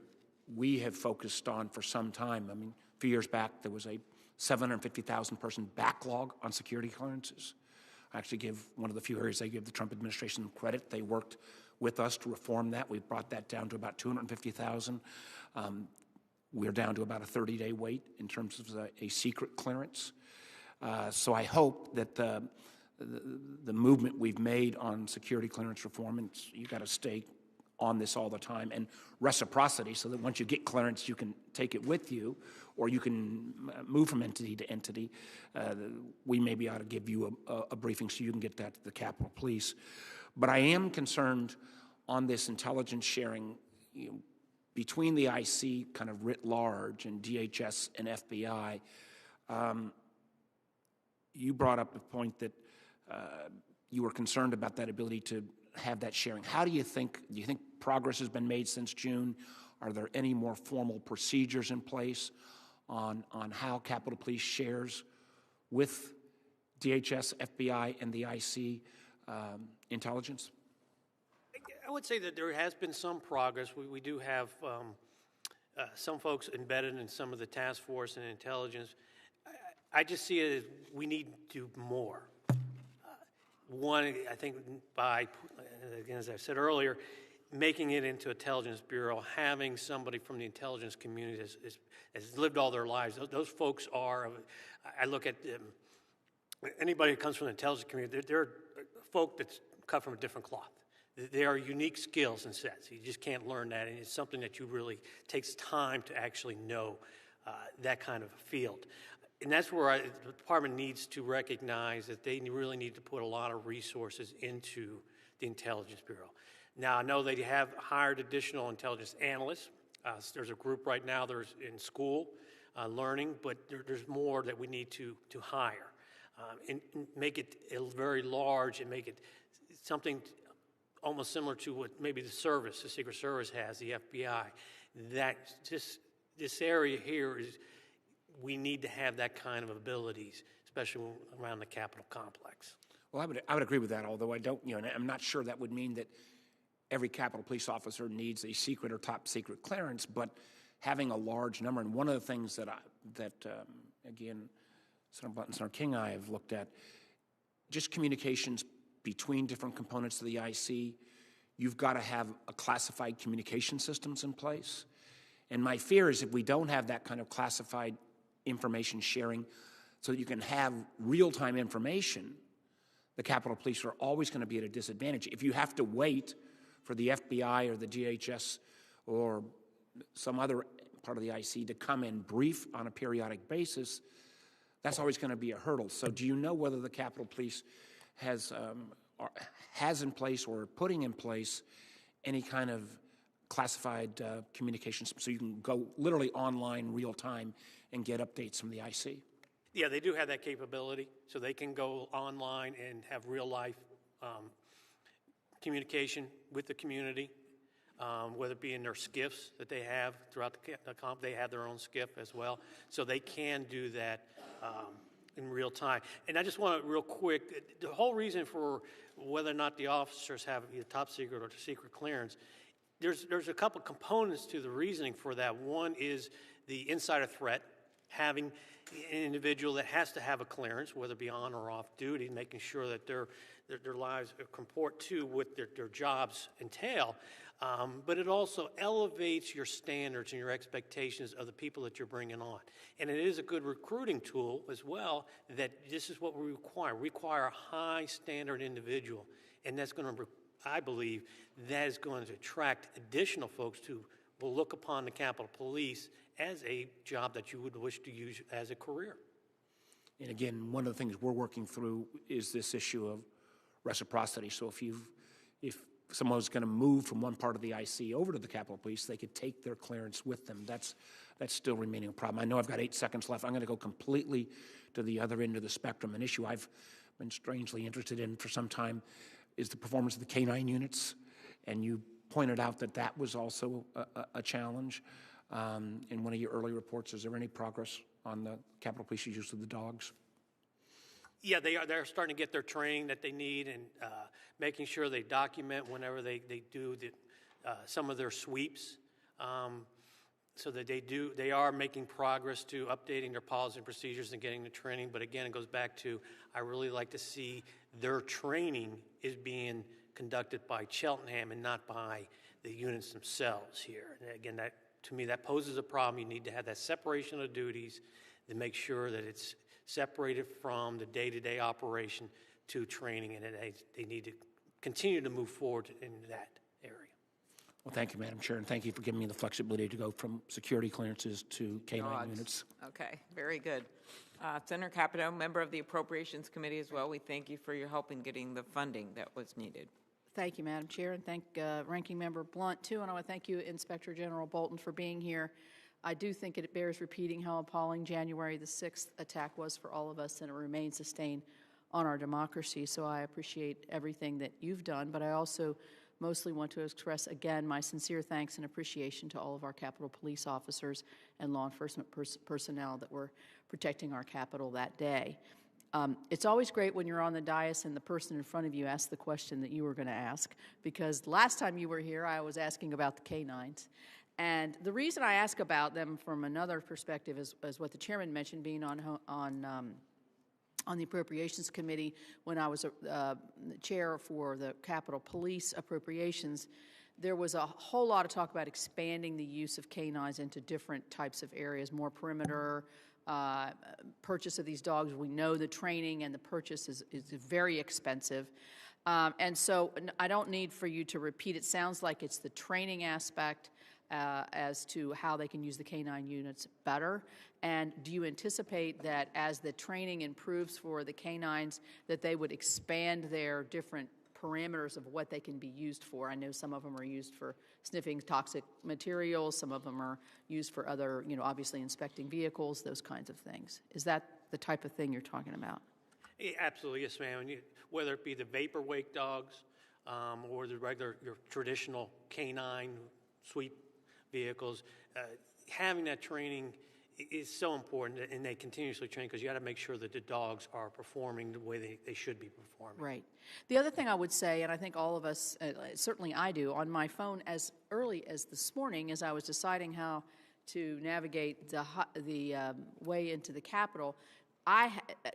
we have focused on for some time. I mean, a few years back, there was a 750,000 person backlog on security clearances. I actually give one of the few areas I give the Trump administration credit. They worked with us to reform that. We brought that down to about 250,000. We're down to about a 30-day wait in terms of a secret clearance. So I hope that the movement we've made on security clearance reform, and you got to stay on this all the time, and reciprocity, so that once you get clearance, you can take it with you, or you can move from entity to entity. We maybe ought to give you a briefing so you can get that to the Capitol Police. But I am concerned on this intelligence sharing, between the IC kind of writ large and DHS and FBI. You brought up a point that you were concerned about that ability to have that sharing. How do you think progress has been made since June? Are there any more formal procedures in place on how Capitol Police shares with DHS, FBI, and the IC intelligence? I would say that there has been some progress. We do have some folks embedded in some of the task force and intelligence. I just see it as we need to do more. One, I think by, again, as I said earlier, making it into Intelligence Bureau, having somebody from the intelligence community has lived all their lives. Those folks are, I look at anybody who comes from the intelligence community, they're folk that's cut from a different cloth. They are unique skills and sets. You just can't learn that, and it's something that you really takes time to actually know that kind of a field. And that's where the department needs to recognize that they really need to put a lot of resources into the Intelligence Bureau. Now, I know they have hired additional intelligence analysts. There's a group right now that's in school learning, but there's more that we need to hire and make it very large and make it something almost similar to what maybe the Secret Service has, the FBI. That just this area here is, we need to have that kind of abilities, especially around the Capitol complex. Well, I would agree with that, although I don't, and I'm not sure that would mean that every Capitol Police officer needs a secret or top secret clearance, but having a large number, and one of the things that again, Senator Blunt and Senator King and I have looked at, just communications between different components of the IC. You've got to have a classified communication systems in place. And my fear is if we don't have that kind of classified information sharing so that you can have real-time information, the Capitol Police are always going to be at a disadvantage. If you have to wait for the FBI or the DHS or some other part of the IC to come and brief on a periodic basis, that's always going to be a hurdle. So do you know whether the Capitol Police has in place or putting in place any kind of classified communications so you can go literally online real time and get updates from the IC? Yeah, they do have that capability, so they can go online and have real life communication with the community, whether it be in their SCIFs that they have throughout the comp. They have their own SCIF as well, so they can do that in real time. And I just want to real quick, the whole reason for whether or not the officers have either top secret or secret clearance, there's a couple components to the reasoning for that. One is the insider threat, having an individual that has to have a clearance, whether it be on or off duty, making sure that their lives comport to what their jobs entail. But it also elevates your standards and your expectations of the people that you're bringing on. And it is a good recruiting tool as well, that this is what we require. We require a high standard individual. And that's going to, I believe, that is going to attract additional folks who will look upon the Capitol Police as a job that you would wish to use as a career. And again, one of the things we're working through is this issue of reciprocity. So if someone's going to move from one part of the IC over to the Capitol Police, they could take their clearance with them. That's still remaining a problem. I know I've got 8 seconds left. I'm going to go completely to the other end of the spectrum. An issue I've been strangely interested in for some time is the performance of the Canine units, and you pointed out that that was also a challenge in one of your early reports. Is there any progress on the Capitol Police's use of the dogs? Yeah, they're starting to get their training that they need, and making sure they document whenever they do some of their sweeps, so that they are making progress to updating their policies and procedures and getting the training. But again, it goes back to, I really like to see their training is being conducted by Cheltenham and not by the units themselves here. And again, that to me, that poses a problem. You need to have that separation of duties to make sure that it's separated from the day-to-day operation to training, and they need to continue to move forward in that area. Well, thank you, Madam Chair, and thank you for giving me the flexibility to go from security clearances to Canine units. Okay, very good. Senator Capito, member of the Appropriations Committee as well, we thank you for your help in getting the funding that was needed. Thank you, Madam Chair, and thank Ranking Member Blunt, too. And I want to thank you, Inspector General Bolton, for being here. I do think it bears repeating how appalling January the 6th attack was for all of us, and it remains a stain on our democracy. So I appreciate everything that you've done, but I also mostly want to express again my sincere thanks and appreciation to all of our Capitol Police officers and law enforcement personnel that were protecting our Capitol that day. It's always great when you're on the dais and the person in front of you asks the question that you were going to ask, because last time you were here, I was asking about the canines. And the reason I ask about them from another perspective is what the chairman mentioned, being on the Appropriations Committee when I was chair for the Capitol Police Appropriations. There was a whole lot of talk about expanding the use of canines into different types of areas, more perimeter, purchase of these dogs. We know the training and the purchase is very expensive. And so I don't need for you to repeat. It sounds like it's the training aspect as to how they can use the canine units better. And do you anticipate that as the training improves for the canines, that they would expand their different parameters of what they can be used for? I know some of them are used for sniffing toxic materials. Some of them are used for other, obviously inspecting vehicles, those kinds of things. Is that the type of thing you're talking about? Yeah, absolutely, yes, ma'am. Whether it be the vapor wake dogs or the regular, your traditional canine sweep vehicles, having that training is so important, and they continuously train, because you got to make sure that the dogs are performing the way they should be performing. Right. The other thing I would say, and I think all of us, certainly I do, on my phone as early as this morning, as I was deciding how to navigate the way into the Capitol,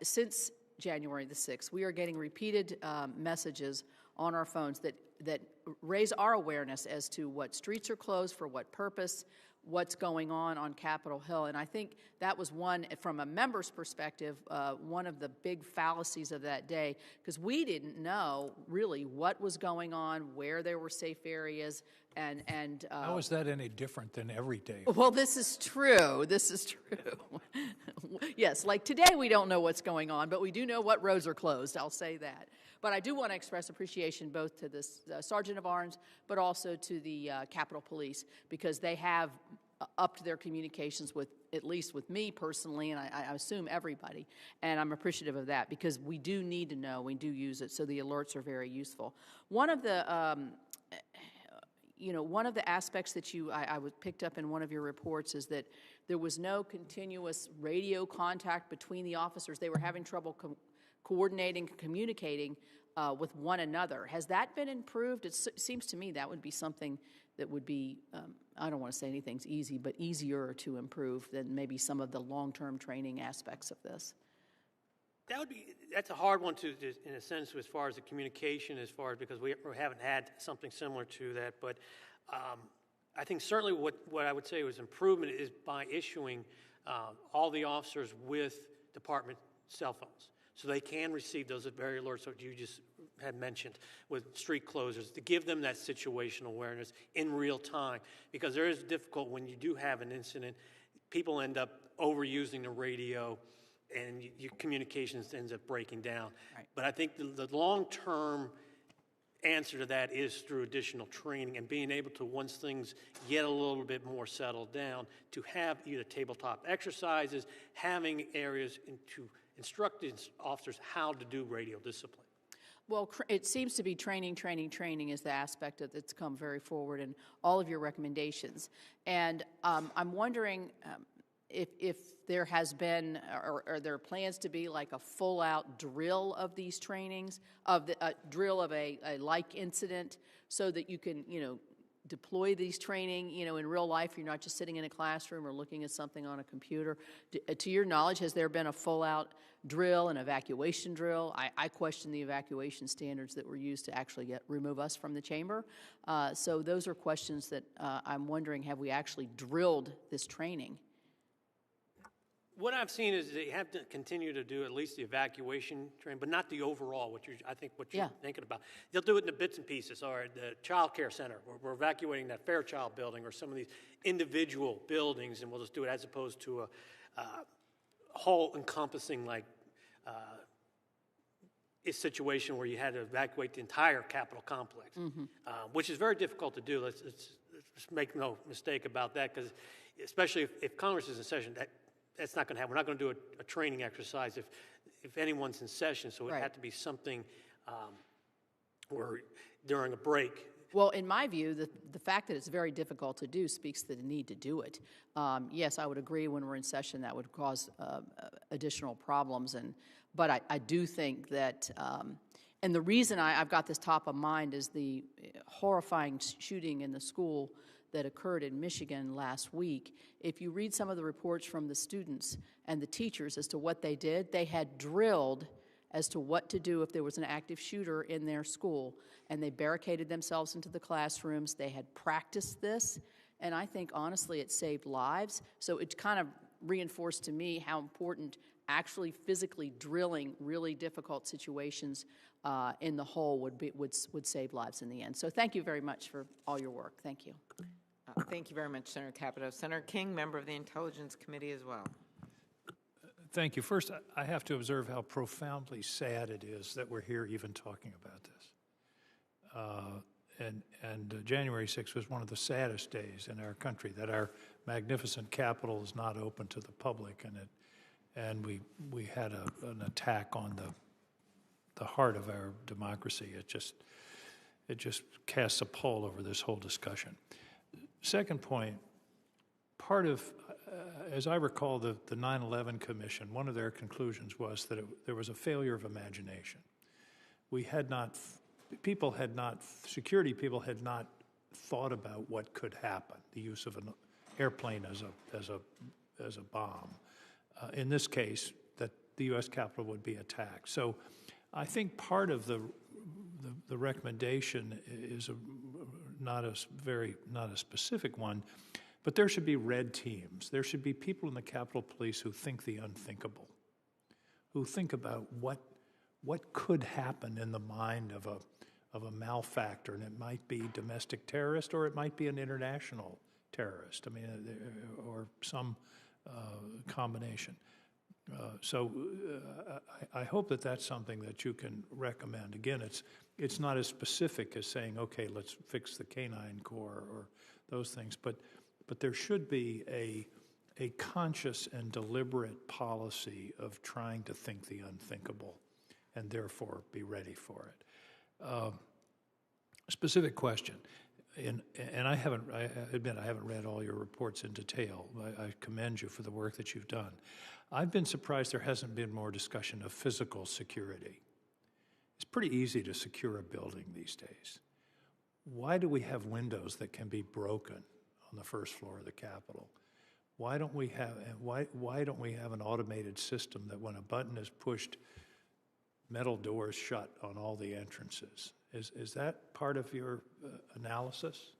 since January the 6th, we are getting repeated messages on our phones that raise our awareness as to what streets are closed, for what purpose, what's going on Capitol Hill. And I think that was one, from a member's perspective, one of the big fallacies of that day, because we didn't know really what was going on, where there were safe areas, and how is that any different than every day? Well, this is true. This is true. Yes, like today we don't know what's going on, but we do know what roads are closed. I'll say that. But I do want to express appreciation both to the Sergeant of Arms, but also to the Capitol Police, because they have upped their communications with, at least with me personally, and I assume everybody. And I'm appreciative of that, because we do need to know, we do use it, so the alerts are very useful. One of the one of the aspects that I picked up in one of your reports is that there was no continuous radio contact between the officers. They were having trouble coordinating, communicating with one another. Has that been improved? It seems to me that would be something that would be, I don't want to say anything's easy, but easier to improve than maybe some of the long-term training aspects of this. That's a hard one to, in a sense, as far as the communication, because we haven't had something similar to that. But I think certainly what I would say was improvement is by issuing all the officers with department cell phones, so they can receive those very alerts that you just had mentioned with street closures, to give them that situational awareness in real time, because there is difficult when you do have an incident. People end up overusing the radio, and your communications ends up breaking down. Right. But I think the long-term answer to that is through additional training and being able to, once things get a little bit more settled down, to have either tabletop exercises, having areas to instruct officers how to do radio discipline. Well, it seems to be training is the aspect that's come very forward in all of your recommendations. And I'm wondering if there has been, or are there plans to be like a full-out drill of these trainings, of the drill of a like incident, so that you can, deploy these training, in real life. You're not just sitting in a classroom or looking at something on a computer. To your knowledge, has there been a full-out drill, an evacuation drill? I question the evacuation standards that were used to actually remove us from the chamber. So those are questions that I'm wondering, have we actually drilled this training? What I've seen is they have to continue to do at least the evacuation training, but not the overall, what you're thinking about. They'll do it in the bits and pieces, or the child care center, where we're evacuating that Fairchild building, or some of these individual buildings, and we'll just do it as opposed to a whole encompassing, like, a situation where you had to evacuate the entire Capitol complex, which is very difficult to do. Let's make no mistake about that, because especially if Congress is in session, that's not going to happen. We're not going to do a training exercise if anyone's in session, so it had to be something where during a break. Well, in my view, the fact that it's very difficult to do speaks to the need to do it. Yes, I would agree when we're in session that would cause additional problems, but I do think that, and the reason I've got this top of mind is the horrifying shooting in the school that occurred in Michigan last week. If you read some of the reports from the students and the teachers as to what they did, they had drilled as to what to do if there was an active shooter in their school, and they barricaded themselves into the classrooms. They had practiced this, and I think, honestly, it saved lives. So it kind of reinforced to me how important actually physically drilling really difficult situations in the whole would save lives in the end. So thank you very much for all your work. Thank you. Thank you very much, Senator Capito. Senator King, member of the Intelligence Committee as well. Thank you. First, I have to observe how profoundly sad it is that we're here even talking about this. And January 6th was one of the saddest days in our country, that our magnificent Capitol is not open to the public, and we had an attack on the heart of our democracy. It just casts a pall over this whole discussion. Second point, part of, as I recall, the 9/11 Commission, one of their conclusions was that there was a failure of imagination. Security people had not thought about what could happen, the use of an airplane as a bomb. In this case, that the U.S. Capitol would be attacked. So I think part of the recommendation is not a specific one, but there should be red teams. There should be people in the Capitol Police who think the unthinkable, who think about what could happen in the mind of a malefactor, and it might be domestic terrorist or it might be an international terrorist. I mean, or some combination. So I hope that that's something that you can recommend. Again, it's not as specific as saying, okay, let's fix the Canine Corps or those things, but there should be a conscious and deliberate policy of trying to think the unthinkable and therefore be ready for it. Specific question, and I admit I haven't read all your reports in detail. I commend you for the work that you've done. I've been surprised there hasn't been more discussion of physical security. It's pretty easy to secure a building these days. Why do we have windows that can be broken on the first floor of the Capitol? Why don't we have an automated system that when a button is pushed, metal doors shut on all the entrances? Is that part of your analysis?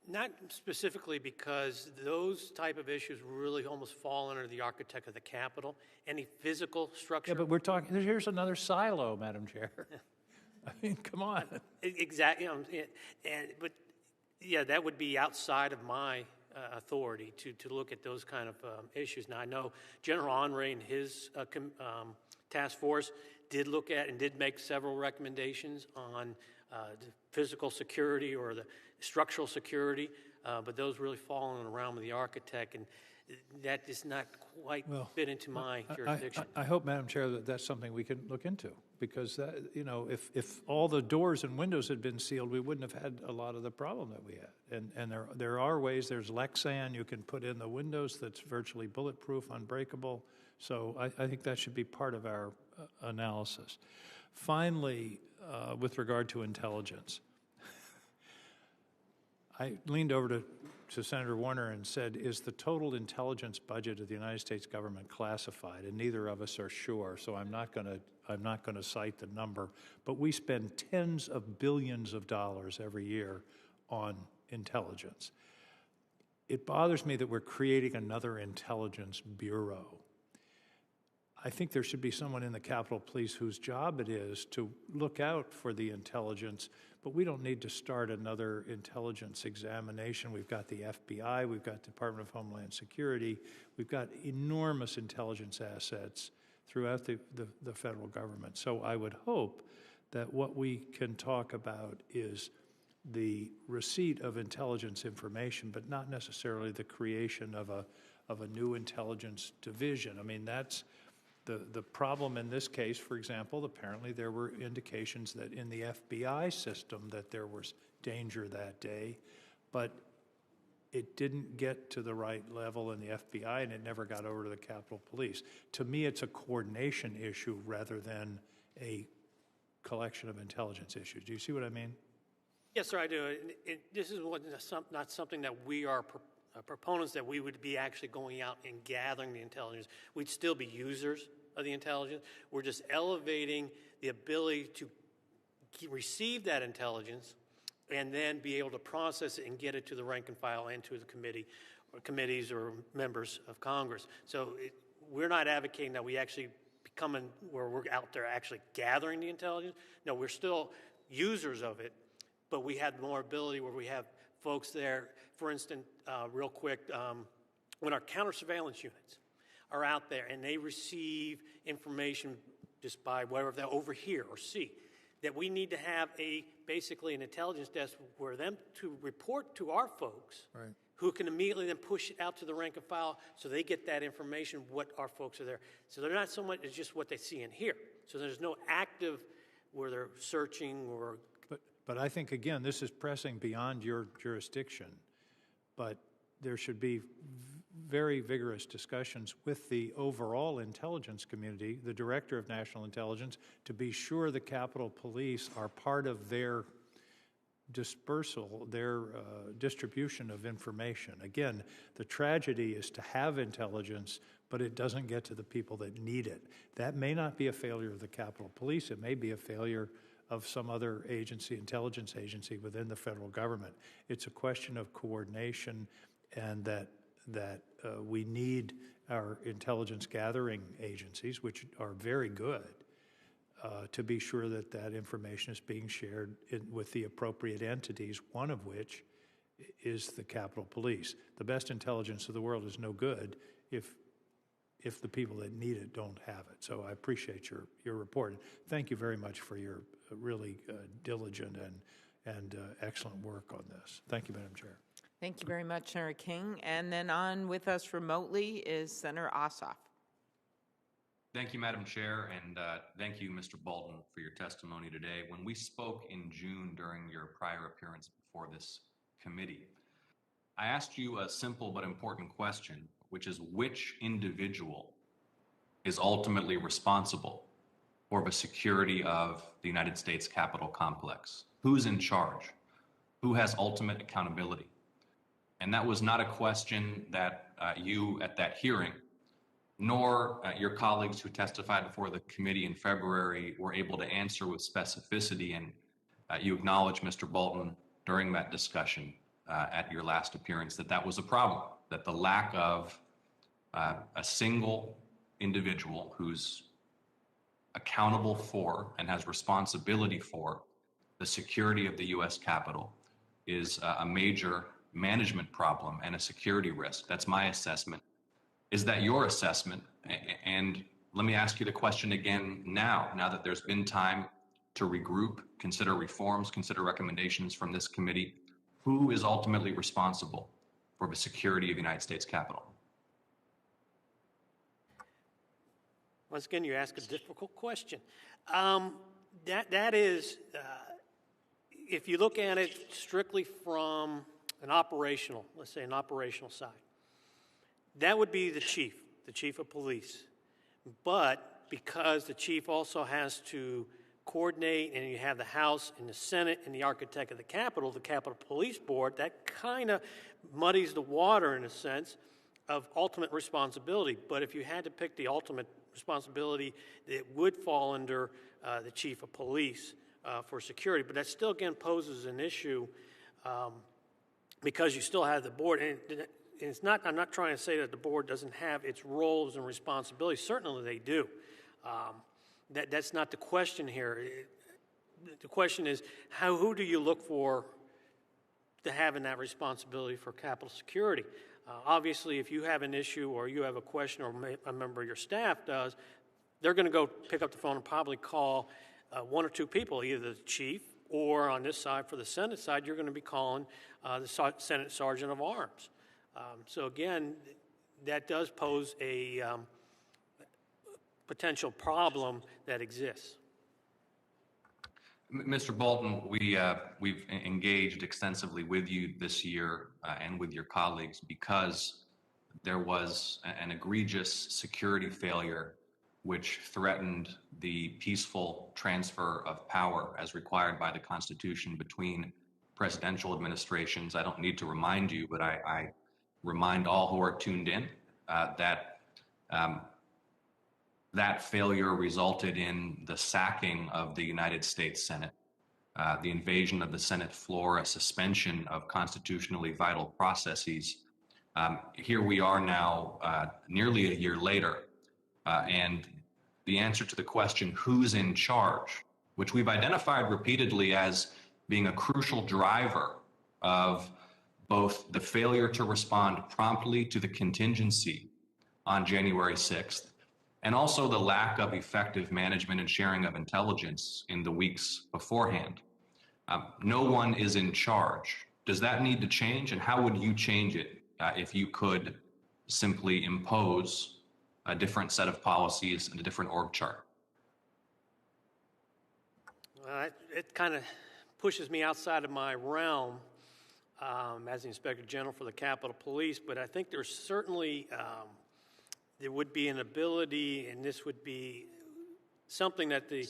Not specifically, because those type of issues really almost fall under the architect of the Capitol. Any physical structure. Yeah, but we're talking, here's another silo, Madam Chair. I mean, come on. Exactly. But yeah, that would be outside of my authority to look at those kind of issues. Now, I know General Henry and his task force did look at and did make several recommendations on the physical security or the structural security, but those really fall in the realm of the architect, and that does not quite fit into my jurisdiction. I hope, Madam Chair, that that's something we can look into, because that, you know, if all the doors and windows had been sealed, we wouldn't have had a lot of the problem that we had. And there are ways. There's Lexan you can put in the windows that's virtually bulletproof, unbreakable. So I think that should be part of our analysis. Finally, with regard to intelligence, I leaned over to Senator Warner and said, is the total intelligence budget of the United States government classified? And neither of us are sure, so I'm not going to cite the number. But we spend tens of billions of dollars every year on intelligence. It bothers me that we're creating another intelligence bureau. I think there should be someone in the Capitol Police whose job it is to look out for the intelligence, but we don't need to start another intelligence examination. We've got the FBI, we've got the Department of Homeland Security, we've got enormous intelligence assets throughout the federal government. So I would hope that what we can talk about is the receipt of intelligence information, but not necessarily the creation of a new intelligence division. I mean, that's the problem in this case. For example, apparently there were indications that in the FBI system that there was danger that day, but it didn't get to the right level in the FBI, and it never got over to the Capitol Police. To me, it's a coordination issue rather than a collection of intelligence issues. Do you see what I mean? Yes, sir, I do. This is not something that we are proponents that we would be actually going out and gathering the intelligence. We'd still be users of the intelligence. We're just elevating the ability to receive that intelligence and then be able to process it and get it to the rank and file and to the committee or committees or members of Congress. So we're not advocating that we actually become where we're out there actually gathering the intelligence. No, we're still users of it, but we have more ability where we have folks there. For instance, real quick, when our counter-surveillance units are out there and they receive information just by whatever they overhear or see, that we need to have basically an intelligence desk where them to report to our folks, right, who can immediately then push it out to the rank and file so they get that information, what our folks are there. So they're not so much as just what they see and hear. So there's no active where they're searching or... But I think, again, this is pressing beyond your jurisdiction, but there should be very vigorous discussions with the overall intelligence community, the Director of National Intelligence, to be sure the Capitol Police are part of their dispersal, their distribution of information. Again, the tragedy is to have intelligence, but it doesn't get to the people that need it. That may not be a failure of the Capitol Police. It may be a failure of some other agency, intelligence agency within the federal government. It's a question of coordination, and that we need our intelligence gathering agencies, which are very good, to be sure that that information is being shared with the appropriate entities, one of which is the Capitol Police. The best intelligence of the world is no good if the people that need it don't have it. So I appreciate your report. Thank you very much for your really diligent and excellent work on this. Thank you, Madam Chair. Thank you very much, Senator King. And then on with us remotely is Senator Ossoff. Thank you, Madam Chair, and thank you, Mr. Bolton, for your testimony today. When we spoke in June during your prior appearance before this committee, I asked you a simple but important question. which is which individual is ultimately responsible for the security of the United States Capitol complex. Who's in charge? Who has ultimate accountability? And that was not a question that you at that hearing, nor your colleagues who testified before the committee in February were able to answer with specificity. And you acknowledged, Mr. Bolton, during that discussion at your last appearance, that that was a problem, that the lack of a single individual who's accountable for and has responsibility for the security of the U.S. Capitol is a major management problem and a security risk. That's my assessment. Is that your assessment? And let me ask you the question again now that there's been time to regroup, consider reforms, consider recommendations from this committee. Who is ultimately responsible for the security of the United States Capitol? Once again, you ask a difficult question. That is, if you look at it strictly from an operational, let's say an operational side, that would be the chief of police. But because the chief also has to coordinate, and you have the House and the Senate and the architect of the Capitol Police Board, that kind of muddies the water in a sense of ultimate responsibility. But if you had to pick the ultimate responsibility, it would fall under the chief of police for security. But that still, again, poses an issue because you still have the board. And it's not, I'm not trying to say that the board doesn't have its roles and responsibilities. Certainly they do. That's not the question here. The question is, who do you look for to having that responsibility for Capitol security? Obviously, if you have an issue or you have a question or a member of your staff does, they're going to go pick up the phone and probably call one or two people, either the chief or on this side, for the Senate side, you're going to be calling the Senate Sergeant of Arms. So again, that does pose a potential problem that exists. Mr. Bolton, we've engaged extensively with you this year and with your colleagues because there was an egregious security failure which threatened the peaceful transfer of power as required by the Constitution between presidential administrations. I don't need to remind you, but I remind all who are tuned in that that failure resulted in the sacking of the United States Senate, the invasion of the Senate floor, a suspension of constitutionally vital processes. Here we are now, nearly a year later, and the answer to the question, who's in charge, which we've identified repeatedly as being a crucial driver of both the failure to respond promptly to the contingency on January 6th, and also the lack of effective management and sharing of intelligence in the weeks beforehand. No one is in charge. Does that need to change, and how would you change it if you could simply impose a different set of policies and a different org chart? It kind of pushes me outside of my realm as the Inspector General for the Capitol Police, but I think there's certainly there would be an ability, and this would be something that the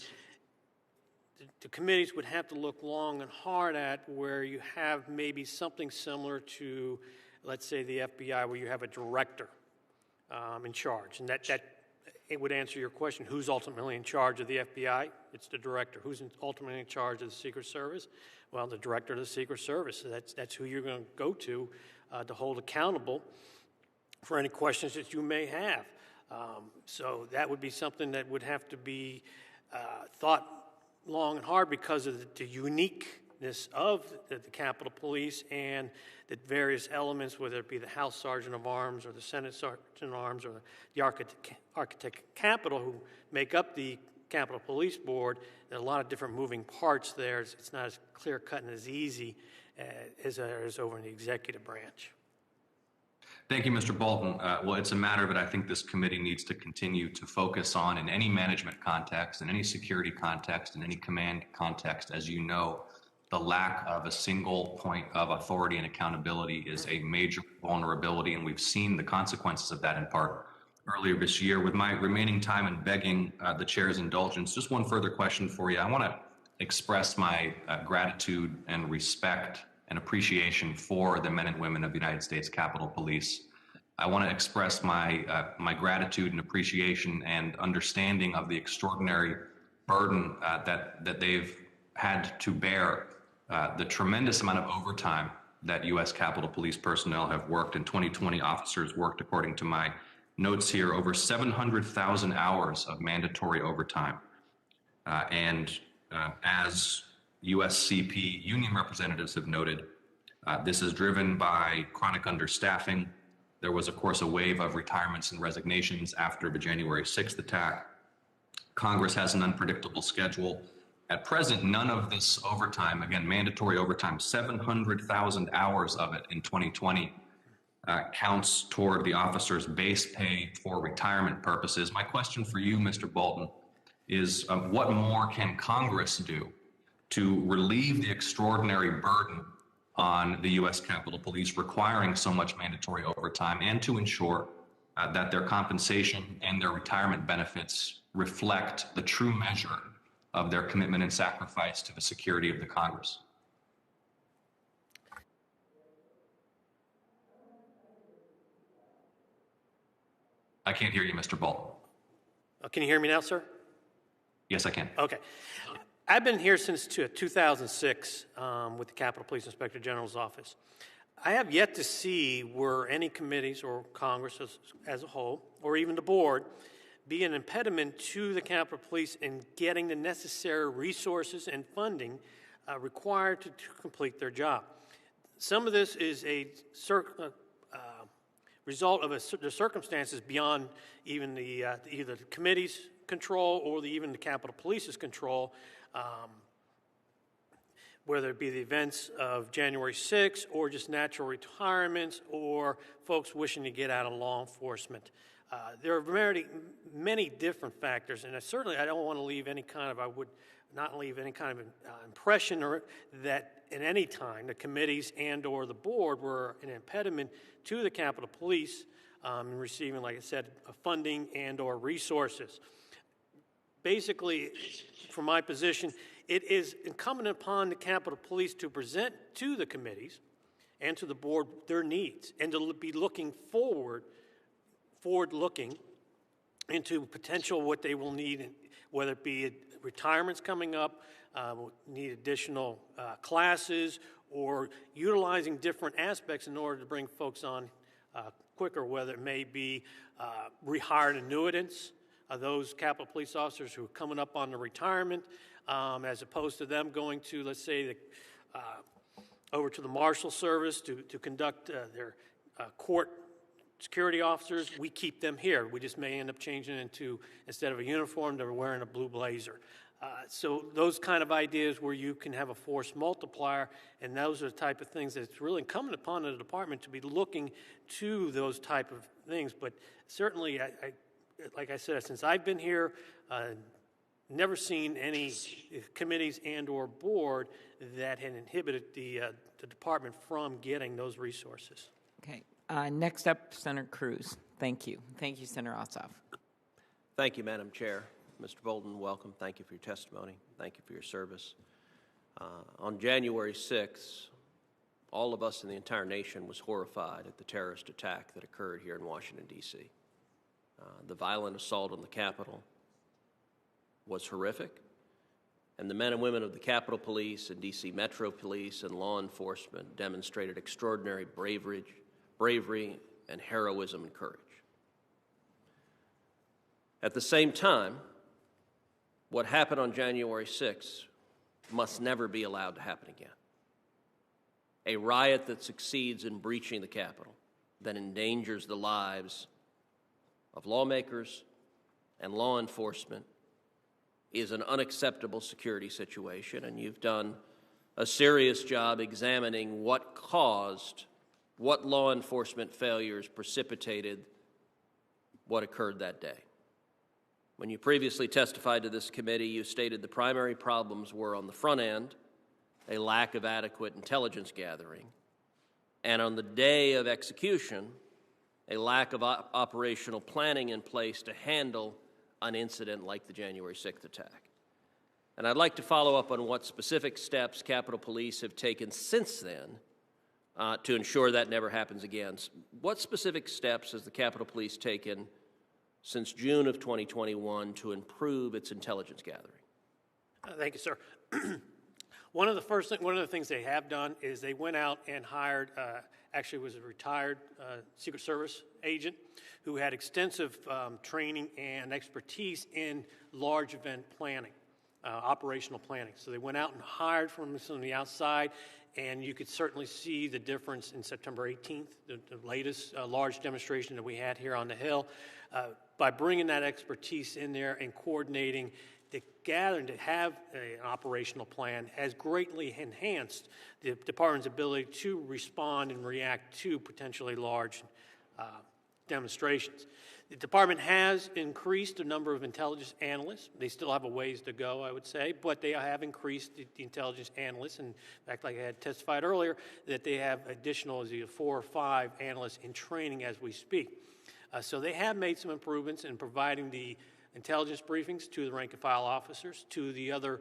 committees would have to look long and hard at, where you have maybe something similar to, let's say, the FBI, where you have a director in charge. And that it would answer your question, who's ultimately in charge of the FBI? It's the director. Who's ultimately in charge of the Secret Service? Well, the director of the Secret Service. So that's who you're going to go to hold accountable for any questions that you may have. So that would be something that would have to be thought long and hard because of the uniqueness of the Capitol Police and the various elements, whether it be the House Sergeant of Arms or the Senate Sergeant of Arms or the Architect Capitol, who make up the Capitol Police Board. There are a lot of different moving parts there. It's not as clear-cut and as easy as over in the executive branch. Thank you, Mr. Bolton. Well, it's a matter that I think this committee needs to continue to focus on in any management context, in any security context, in any command context. As you know, the lack of a single point of authority and accountability is a major vulnerability, and we've seen the consequences of that in part earlier this year. With my remaining time and begging the chair's indulgence, just one further question for you. I want to express my gratitude and respect and appreciation for the men and women of the United States Capitol Police. I want to express my gratitude and appreciation and understanding of the extraordinary burden that they've had to bear, the tremendous amount of overtime that U.S. Capitol Police personnel have worked. In 2020, officers worked, according to my notes here, over 700,000 hours of mandatory overtime. As USCP union representatives have noted, this is driven by chronic understaffing. There was, of course, a wave of retirements and resignations after the January 6th attack. Congress has an unpredictable schedule. At present, none of this overtime, again, mandatory overtime, 700,000 hours of it in 2020, counts toward the officer's base pay for retirement purposes. My question for you, Mr. Bolton, is what more can Congress do to relieve the extraordinary burden on the U.S. Capitol Police requiring so much mandatory overtime, and to ensure that their compensation and their retirement benefits reflect the true measure of their commitment and sacrifice to the security of the Congress? I can't hear you, Mr. Bolton. Can you hear me now, sir? Yes, I can. Okay. I've been here since 2006 with the Capitol Police Inspector General's office. I have yet to see where any committees or Congress as a whole, or even the board, be an impediment to the Capitol Police in getting the necessary resources and funding required to complete their job. Some of this is a result of the circumstances beyond even either the committee's control or even the Capitol Police's control, whether it be the events of January 6th or just natural retirements or folks wishing to get out of law enforcement. There are many different factors, and I don't want to leave any kind of, I would not leave any kind of impression or that at any time the committees and or the board were an impediment to the Capitol Police in receiving, like I said, funding and or resources. Basically, from my position, it is incumbent upon the Capitol Police to present to the committees and to the board their needs and to be looking forward-looking into potential what they will need, whether it be retirements coming up, need additional classes, or utilizing different aspects in order to bring folks on quicker, whether it may be rehired annuitants, those Capitol Police officers who are coming up on the retirement, as opposed to them going to, let's say, over to the Marshal Service to conduct their court security officers. We keep them here. We just may end up changing into, instead of a uniform, they're wearing a blue blazer. So those kind of ideas where you can have a force multiplier, and those are the type of things that it's really incumbent upon the department to be looking to those type of things. But certainly, like I said, since I've been here, never seen any committees and or board that had inhibited the department from getting those resources. Okay. Next up, Senator Cruz. Thank you. Thank you, Senator Ossoff. Thank you, Madam Chair. Mr. Bolton, welcome. Thank you for your testimony. Thank you for your service. On January 6th, all of us in the entire nation was horrified at the terrorist attack that occurred here in Washington, D.C. The violent assault on the Capitol was horrific, and the men and women of the Capitol Police and D.C. Metro Police and law enforcement demonstrated extraordinary bravery and heroism and courage. At the same time, what happened on January 6th must never be allowed to happen again. A riot that succeeds in breaching the Capitol, that endangers the lives of lawmakers and law enforcement, is an unacceptable security situation, and you've done a serious job examining what caused, what law enforcement failures precipitated what occurred that day. When you previously testified to this committee, you stated the primary problems were on the front end, a lack of adequate intelligence gathering, and on the day of execution, a lack of operational planning in place to handle an incident like the January 6th attack. And I'd like to follow up on what specific steps Capitol Police have taken since then to ensure that never happens again. What specific steps has the Capitol Police taken since June of 2021 to improve its intelligence gathering? Thank you, sir. One of the things they have done is they went out and hired, actually was a retired Secret Service agent who had extensive training and expertise in large event planning, operational planning. So they went out and hired from the outside, and you could certainly see the difference in September 18th, the latest large demonstration that we had here on the Hill. By bringing that expertise in there and coordinating the gathering to have an operational plan has greatly enhanced the department's ability to respond and react to potentially large demonstrations. The department has increased the number of intelligence analysts. They still have a ways to go, I would say, but they have increased the intelligence analysts. And in fact, like I had testified earlier, that they have additional 4 or 5 analysts in training as we speak. So they have made some improvements in providing the intelligence briefings to the rank and file officers, to the other,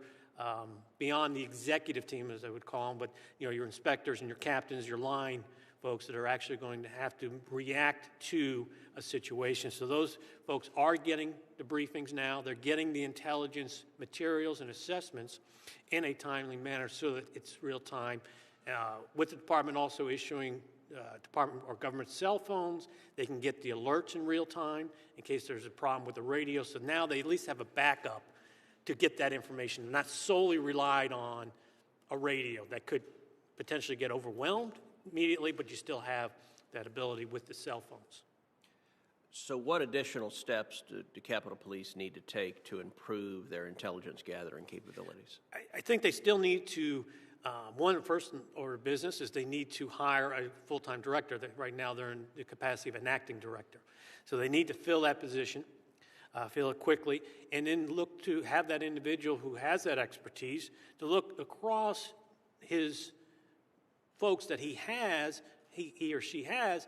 beyond the executive team, as I would call them, but your inspectors and your captains, your line folks that are actually going to have to react to a situation. So those folks are getting the briefings now. They're getting the intelligence materials and assessments in a timely manner so that it's real time. With the department also issuing department or government cell phones, they can get the alerts in real time in case there's a problem with the radio. So now they at least have a backup to get that information, not solely relied on a radio that could potentially get overwhelmed immediately, but you still have that ability with the cell phones. So what additional steps do Capitol Police need to take to improve their intelligence gathering capabilities? I think they still need to, one, first order of business is they need to hire a full-time director. Right now they're in the capacity of an acting director. So they need to fill that position, fill it quickly, and then look to have that individual who has that expertise to look across his folks that he or she has,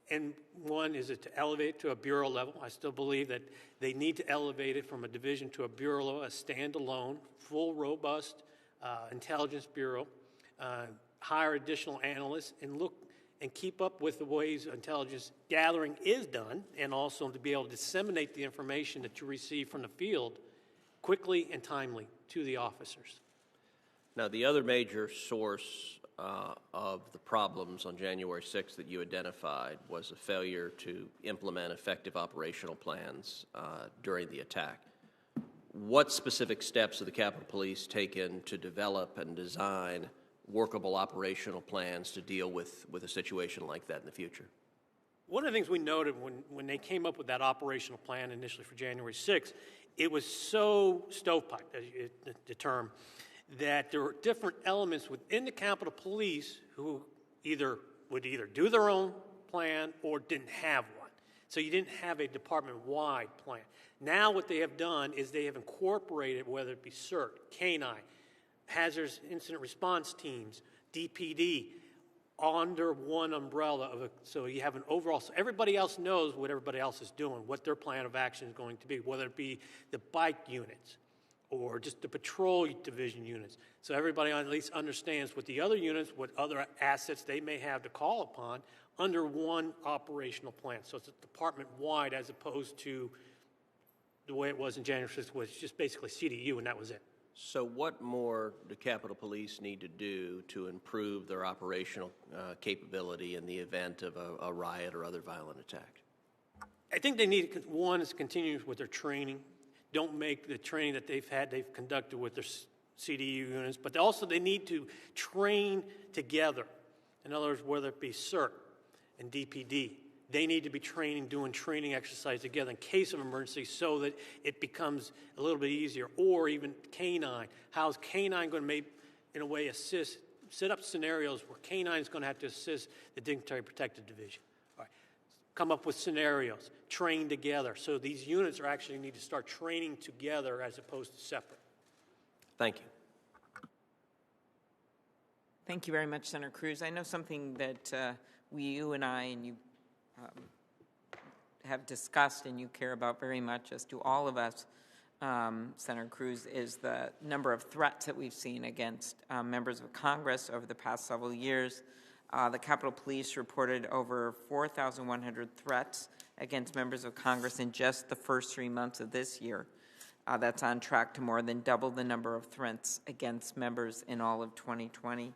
and one is it to elevate it to a bureau level. I still believe that they need to elevate it from a division to a bureau level, a standalone, full, robust intelligence bureau, hire additional analysts, and look and keep up with the ways intelligence gathering is done, and also to be able to disseminate the information that you receive from the field quickly and timely to the officers. Now, the other major source of the problems on January 6th that you identified was a failure to implement effective operational plans during the attack. What specific steps have the Capitol Police taken to develop and design workable operational plans to deal with a situation like that in the future? One of the things we noted when they came up with that operational plan initially for January 6th, it was so stovepipe, the term, that there were different elements within the Capitol Police who would either do their own plan or didn't have one. So you didn't have a department-wide plan. Now what they have done is they have incorporated, whether it be CERT, Canine, hazardous incident response teams, DPD, under one umbrella so you have an overall, so everybody else knows what everybody else is doing, what their plan of action is going to be, whether it be the bike units or just the patrol division units. So everybody at least understands what the other units, what other assets they may have to call upon under one operational plan. So it's a department-wide as opposed to the way it was in January 6th, was just basically CDU, and that was it. So what more do Capitol Police need to do to improve their operational capability in the event of a riot or other violent attack? I think they need to, one, is continue with their training. Don't make the training that they've conducted with their CDU units, but also they need to train together. In other words, whether it be CERT and DPD, they need to be doing training exercise together in case of emergency so that it becomes a little bit easier. Or even Canine. How is Canine going to in a way, set up scenarios where Canine is going to have to assist the Dignitary Protective Division? All right. Come up with scenarios, train together. So these units actually need to start training together as opposed to separate. Thank you. Thank you very much, Senator Cruz. I know something that you and I and you have discussed and you care about very much, as do all of us, Senator Cruz, is the number of threats that we've seen against members of Congress over the past several years. The Capitol Police reported over 4,100 threats against members of Congress in just the first 3 months of this year. That's on track to more than double the number of threats against members in all of 2020.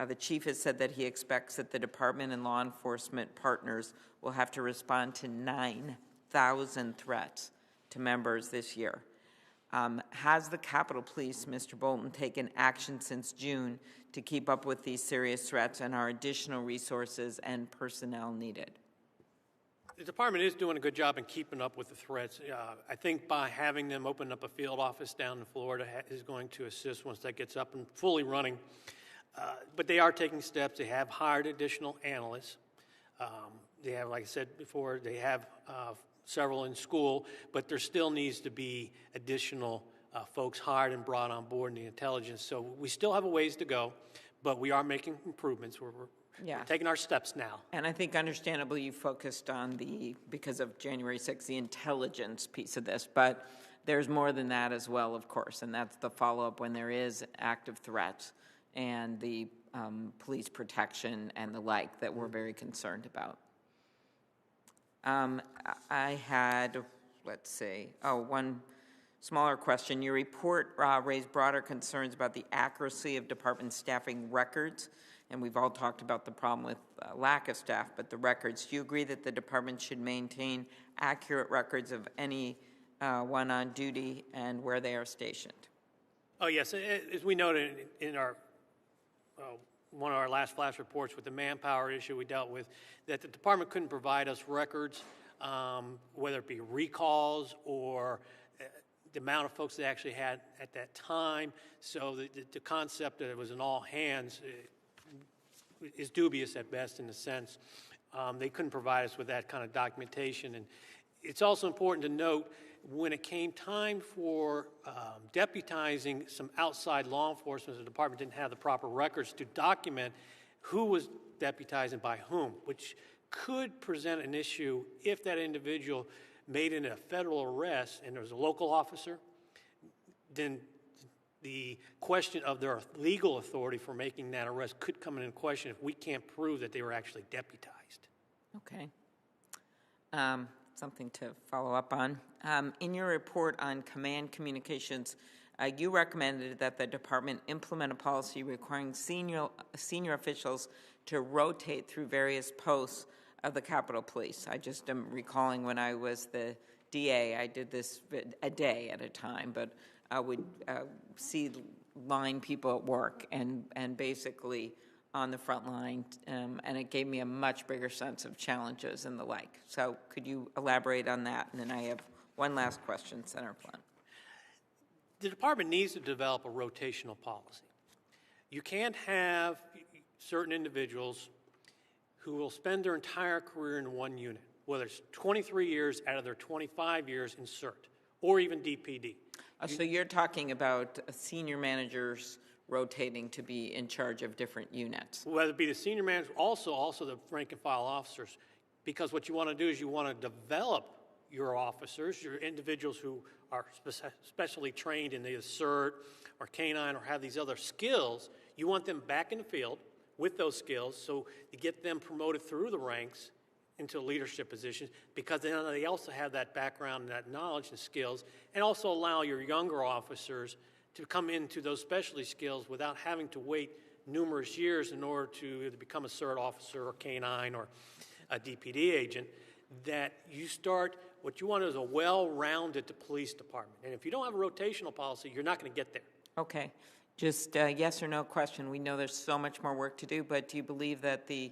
The chief has said that he expects that the department and law enforcement partners will have to respond to 9,000 threats to members this year. Has the Capitol Police, Mr. Bolton, taken action since June to keep up with these serious threats, and are additional resources and personnel needed? The department is doing a good job in keeping up with the threats. I think by having them open up a field office down in Florida is going to assist once that gets up and fully running. But they are taking steps. They have hired additional analysts. They have, like I said before, they have several in school, but there still needs to be additional folks hired and brought on board in the intelligence. So we still have a ways to go, but we are making improvements. We're taking our steps now. And I think understandably you focused on because of January 6th, the intelligence piece of this, but there's more than that as well, of course, and that's the follow-up when there is active threats and the police protection and the like that we're very concerned about. I had, let's see, one smaller question. Your report raised broader concerns about the accuracy of department staffing records, and we've all talked about the problem with lack of staff, but the records. Do you agree that the department should maintain accurate records of any one on duty and where they are stationed? Oh, yes. As we noted in our one of our last flash reports with the manpower issue we dealt with, that the department couldn't provide us records, whether it be recalls or the amount of folks they actually had at that time. So the concept that it was an all hands is dubious at best in a sense. They couldn't provide us with that kind of documentation. And it's also important to note, when it came time for deputizing some outside law enforcement, the department didn't have the proper records to document who was deputizing by whom, which could present an issue if that individual made a federal arrest and there was a local officer. Then the question of their legal authority for making that arrest could come into question if we can't prove that they were actually deputized. Okay. Something to follow up on. In your report on command communications, you recommended that the department implement a policy requiring senior officials to rotate through various posts of the Capitol Police. I just am recalling when I was the DA, I did this a day at a time, but I would see line people at work and basically on the front line, and it gave me a much bigger sense of challenges and the like. So could you elaborate on that? And then I have one last question, Senator Blunt. The department needs to develop a rotational policy. You can't have certain individuals who will spend their entire career in one unit, whether it's 23 years out of their 25 years in CERT, or even DPD. So you're talking about senior managers rotating to be in charge of different units. Whether it be the senior manager, also the rank and file officers, because what you want to do is you want to develop your officers, your individuals who are specially trained in either CERT or Canine or have these other skills. You want them back in the field with those skills, so you get them promoted through the ranks into leadership positions, because then they also have that background and that knowledge and skills, and also allow your younger officers to come into those specialty skills without having to wait numerous years in order to become a CERT officer or Canine or a DPD agent. That you start, what you want is a well-rounded police department. And if you don't have a rotational policy, you're not going to get there. Okay. Just a yes or no question. We know there's so much more work to do, but do you believe that the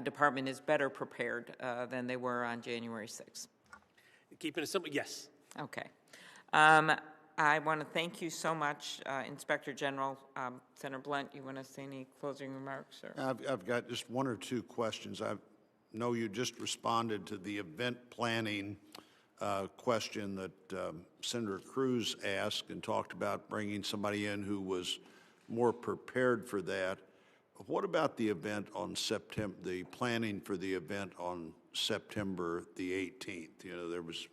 department is better prepared than they were on January 6th? Keeping it simple, yes. Okay. I want to thank you so much, Inspector General. Senator Blunt, you want to say any closing remarks? Or? I've got just one or two questions. I know you just responded to the event planning question that Senator Cruz asked and talked about bringing somebody in who was more prepared for that. What about the event on September, the planning for the event on September the 18th? You know, there was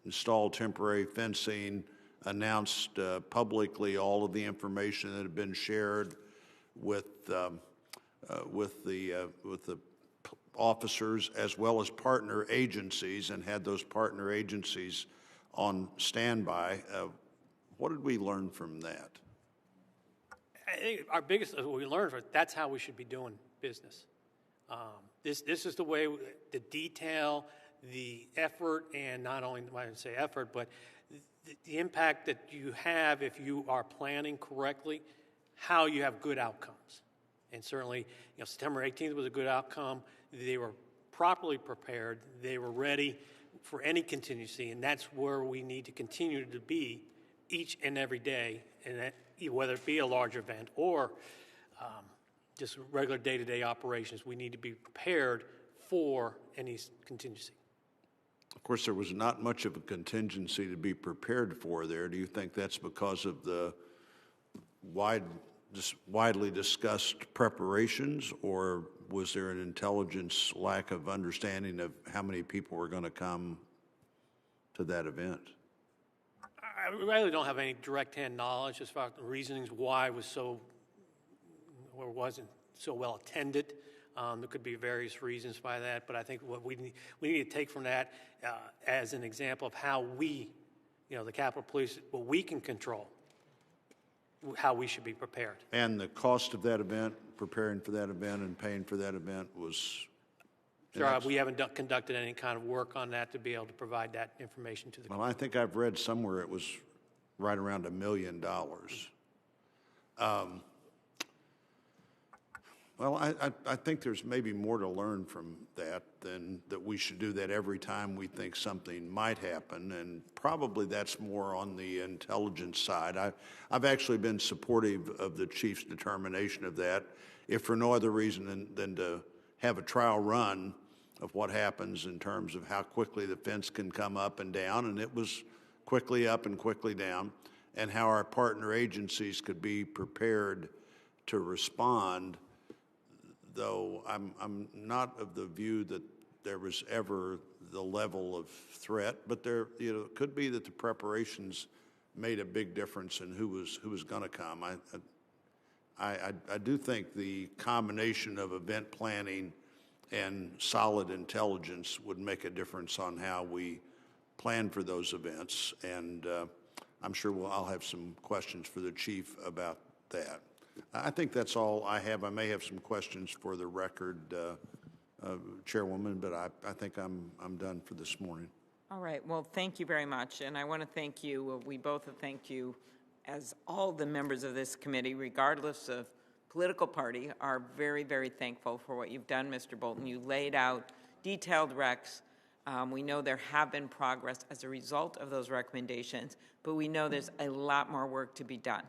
installed temporary fencing, announced publicly all of the information that had been shared with the officers as well as partner agencies, and had those partner agencies on standby. What did we learn from that? I think our biggest, what we learned from it, that's how we should be doing business. This is the way, the detail, the effort, and not only, I would say effort, but the impact that you have if you are planning correctly, how you have good outcomes. And certainly, you know, September 18th was a good outcome. They were properly prepared. They were ready for any contingency, and that's where we need to continue to be each and every day, and that, whether it be a large event or just regular day-to-day operations, we need to be prepared for any contingency. Of course, there was not much of a contingency to be prepared for there. Do you think that's because of the widely discussed preparations, or was there an intelligence lack of understanding of how many people were going to come to that event? I really don't have any direct-hand knowledge as far as the reasonings why it was so, or wasn't so well attended. There could be various reasons by that, but I think what we need to take from that as an example of how we, you know, the Capitol Police, what we can control, how we should be prepared. And the cost of that event, preparing for that event and paying for that event was? Sure, we haven't conducted any kind of work on that to be able to provide that information to the Well, I think I've read somewhere it was right around $1 million. Well, I think there's maybe more to learn from that than that we should do that every time we think something might happen, and probably that's more on the intelligence side. I've actually been supportive of the chief's determination of that, if for no other reason than to have a trial run of what happens in terms of how quickly the fence can come up and down, and it was quickly up and quickly down, and how our partner agencies could be prepared to respond. Though I'm not of the view that there was ever the level of threat, but there, you know, it could be that the preparations made a big difference in who was going to come. I do think the combination of event planning and solid intelligence would make a difference on how we plan for those events, and I'm sure I'll have some questions for the chief about that. I think that's all I have. I may have some questions for the record, Chairwoman, but I think I'm done for this morning. All right. Well, thank you very much. And I want to thank you. We both thank you, as all the members of this committee, regardless of political party, are very, very thankful for what you've done, Mr. Bolton. You laid out detailed recs. We know there have been progress as a result of those recommendations, but we know there's a lot more work to be done.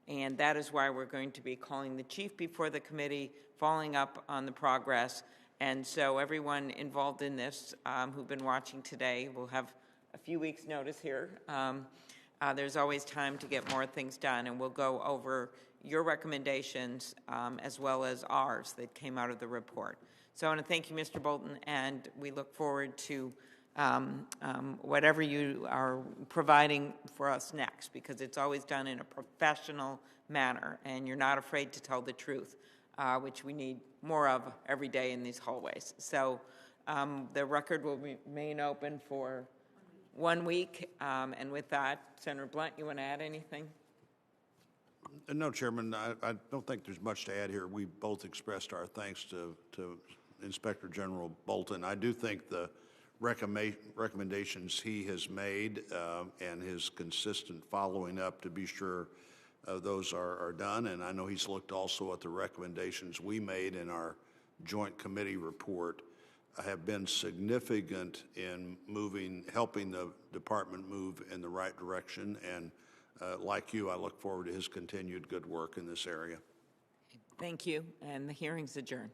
And that is why we're going to be calling the chief before the committee, following up on the progress. And so everyone involved in this who've been watching today will have a few weeks' notice here. There's always time to get more things done, and we'll go over your recommendations as well as ours that came out of the report. So I want to thank you, Mr. Bolton, and we look forward to whatever you are providing for us next, because it's always done in a professional manner, and you're not afraid to tell the truth, which we need more of every day in these hallways. So the record will remain open for 1 week, and with that, Senator Blunt, you want to add anything? No, Chairman, I don't think there's much to add here. We both expressed our thanks to Inspector General Bolton. I do think the recommendations he has made and his consistent following up to be sure those are done. And I know he's looked also at the recommendations we made in our joint committee report have been significant in helping the department move in the right direction. And like you, I look forward to his continued good work in this area. Thank you, and the hearing's adjourned.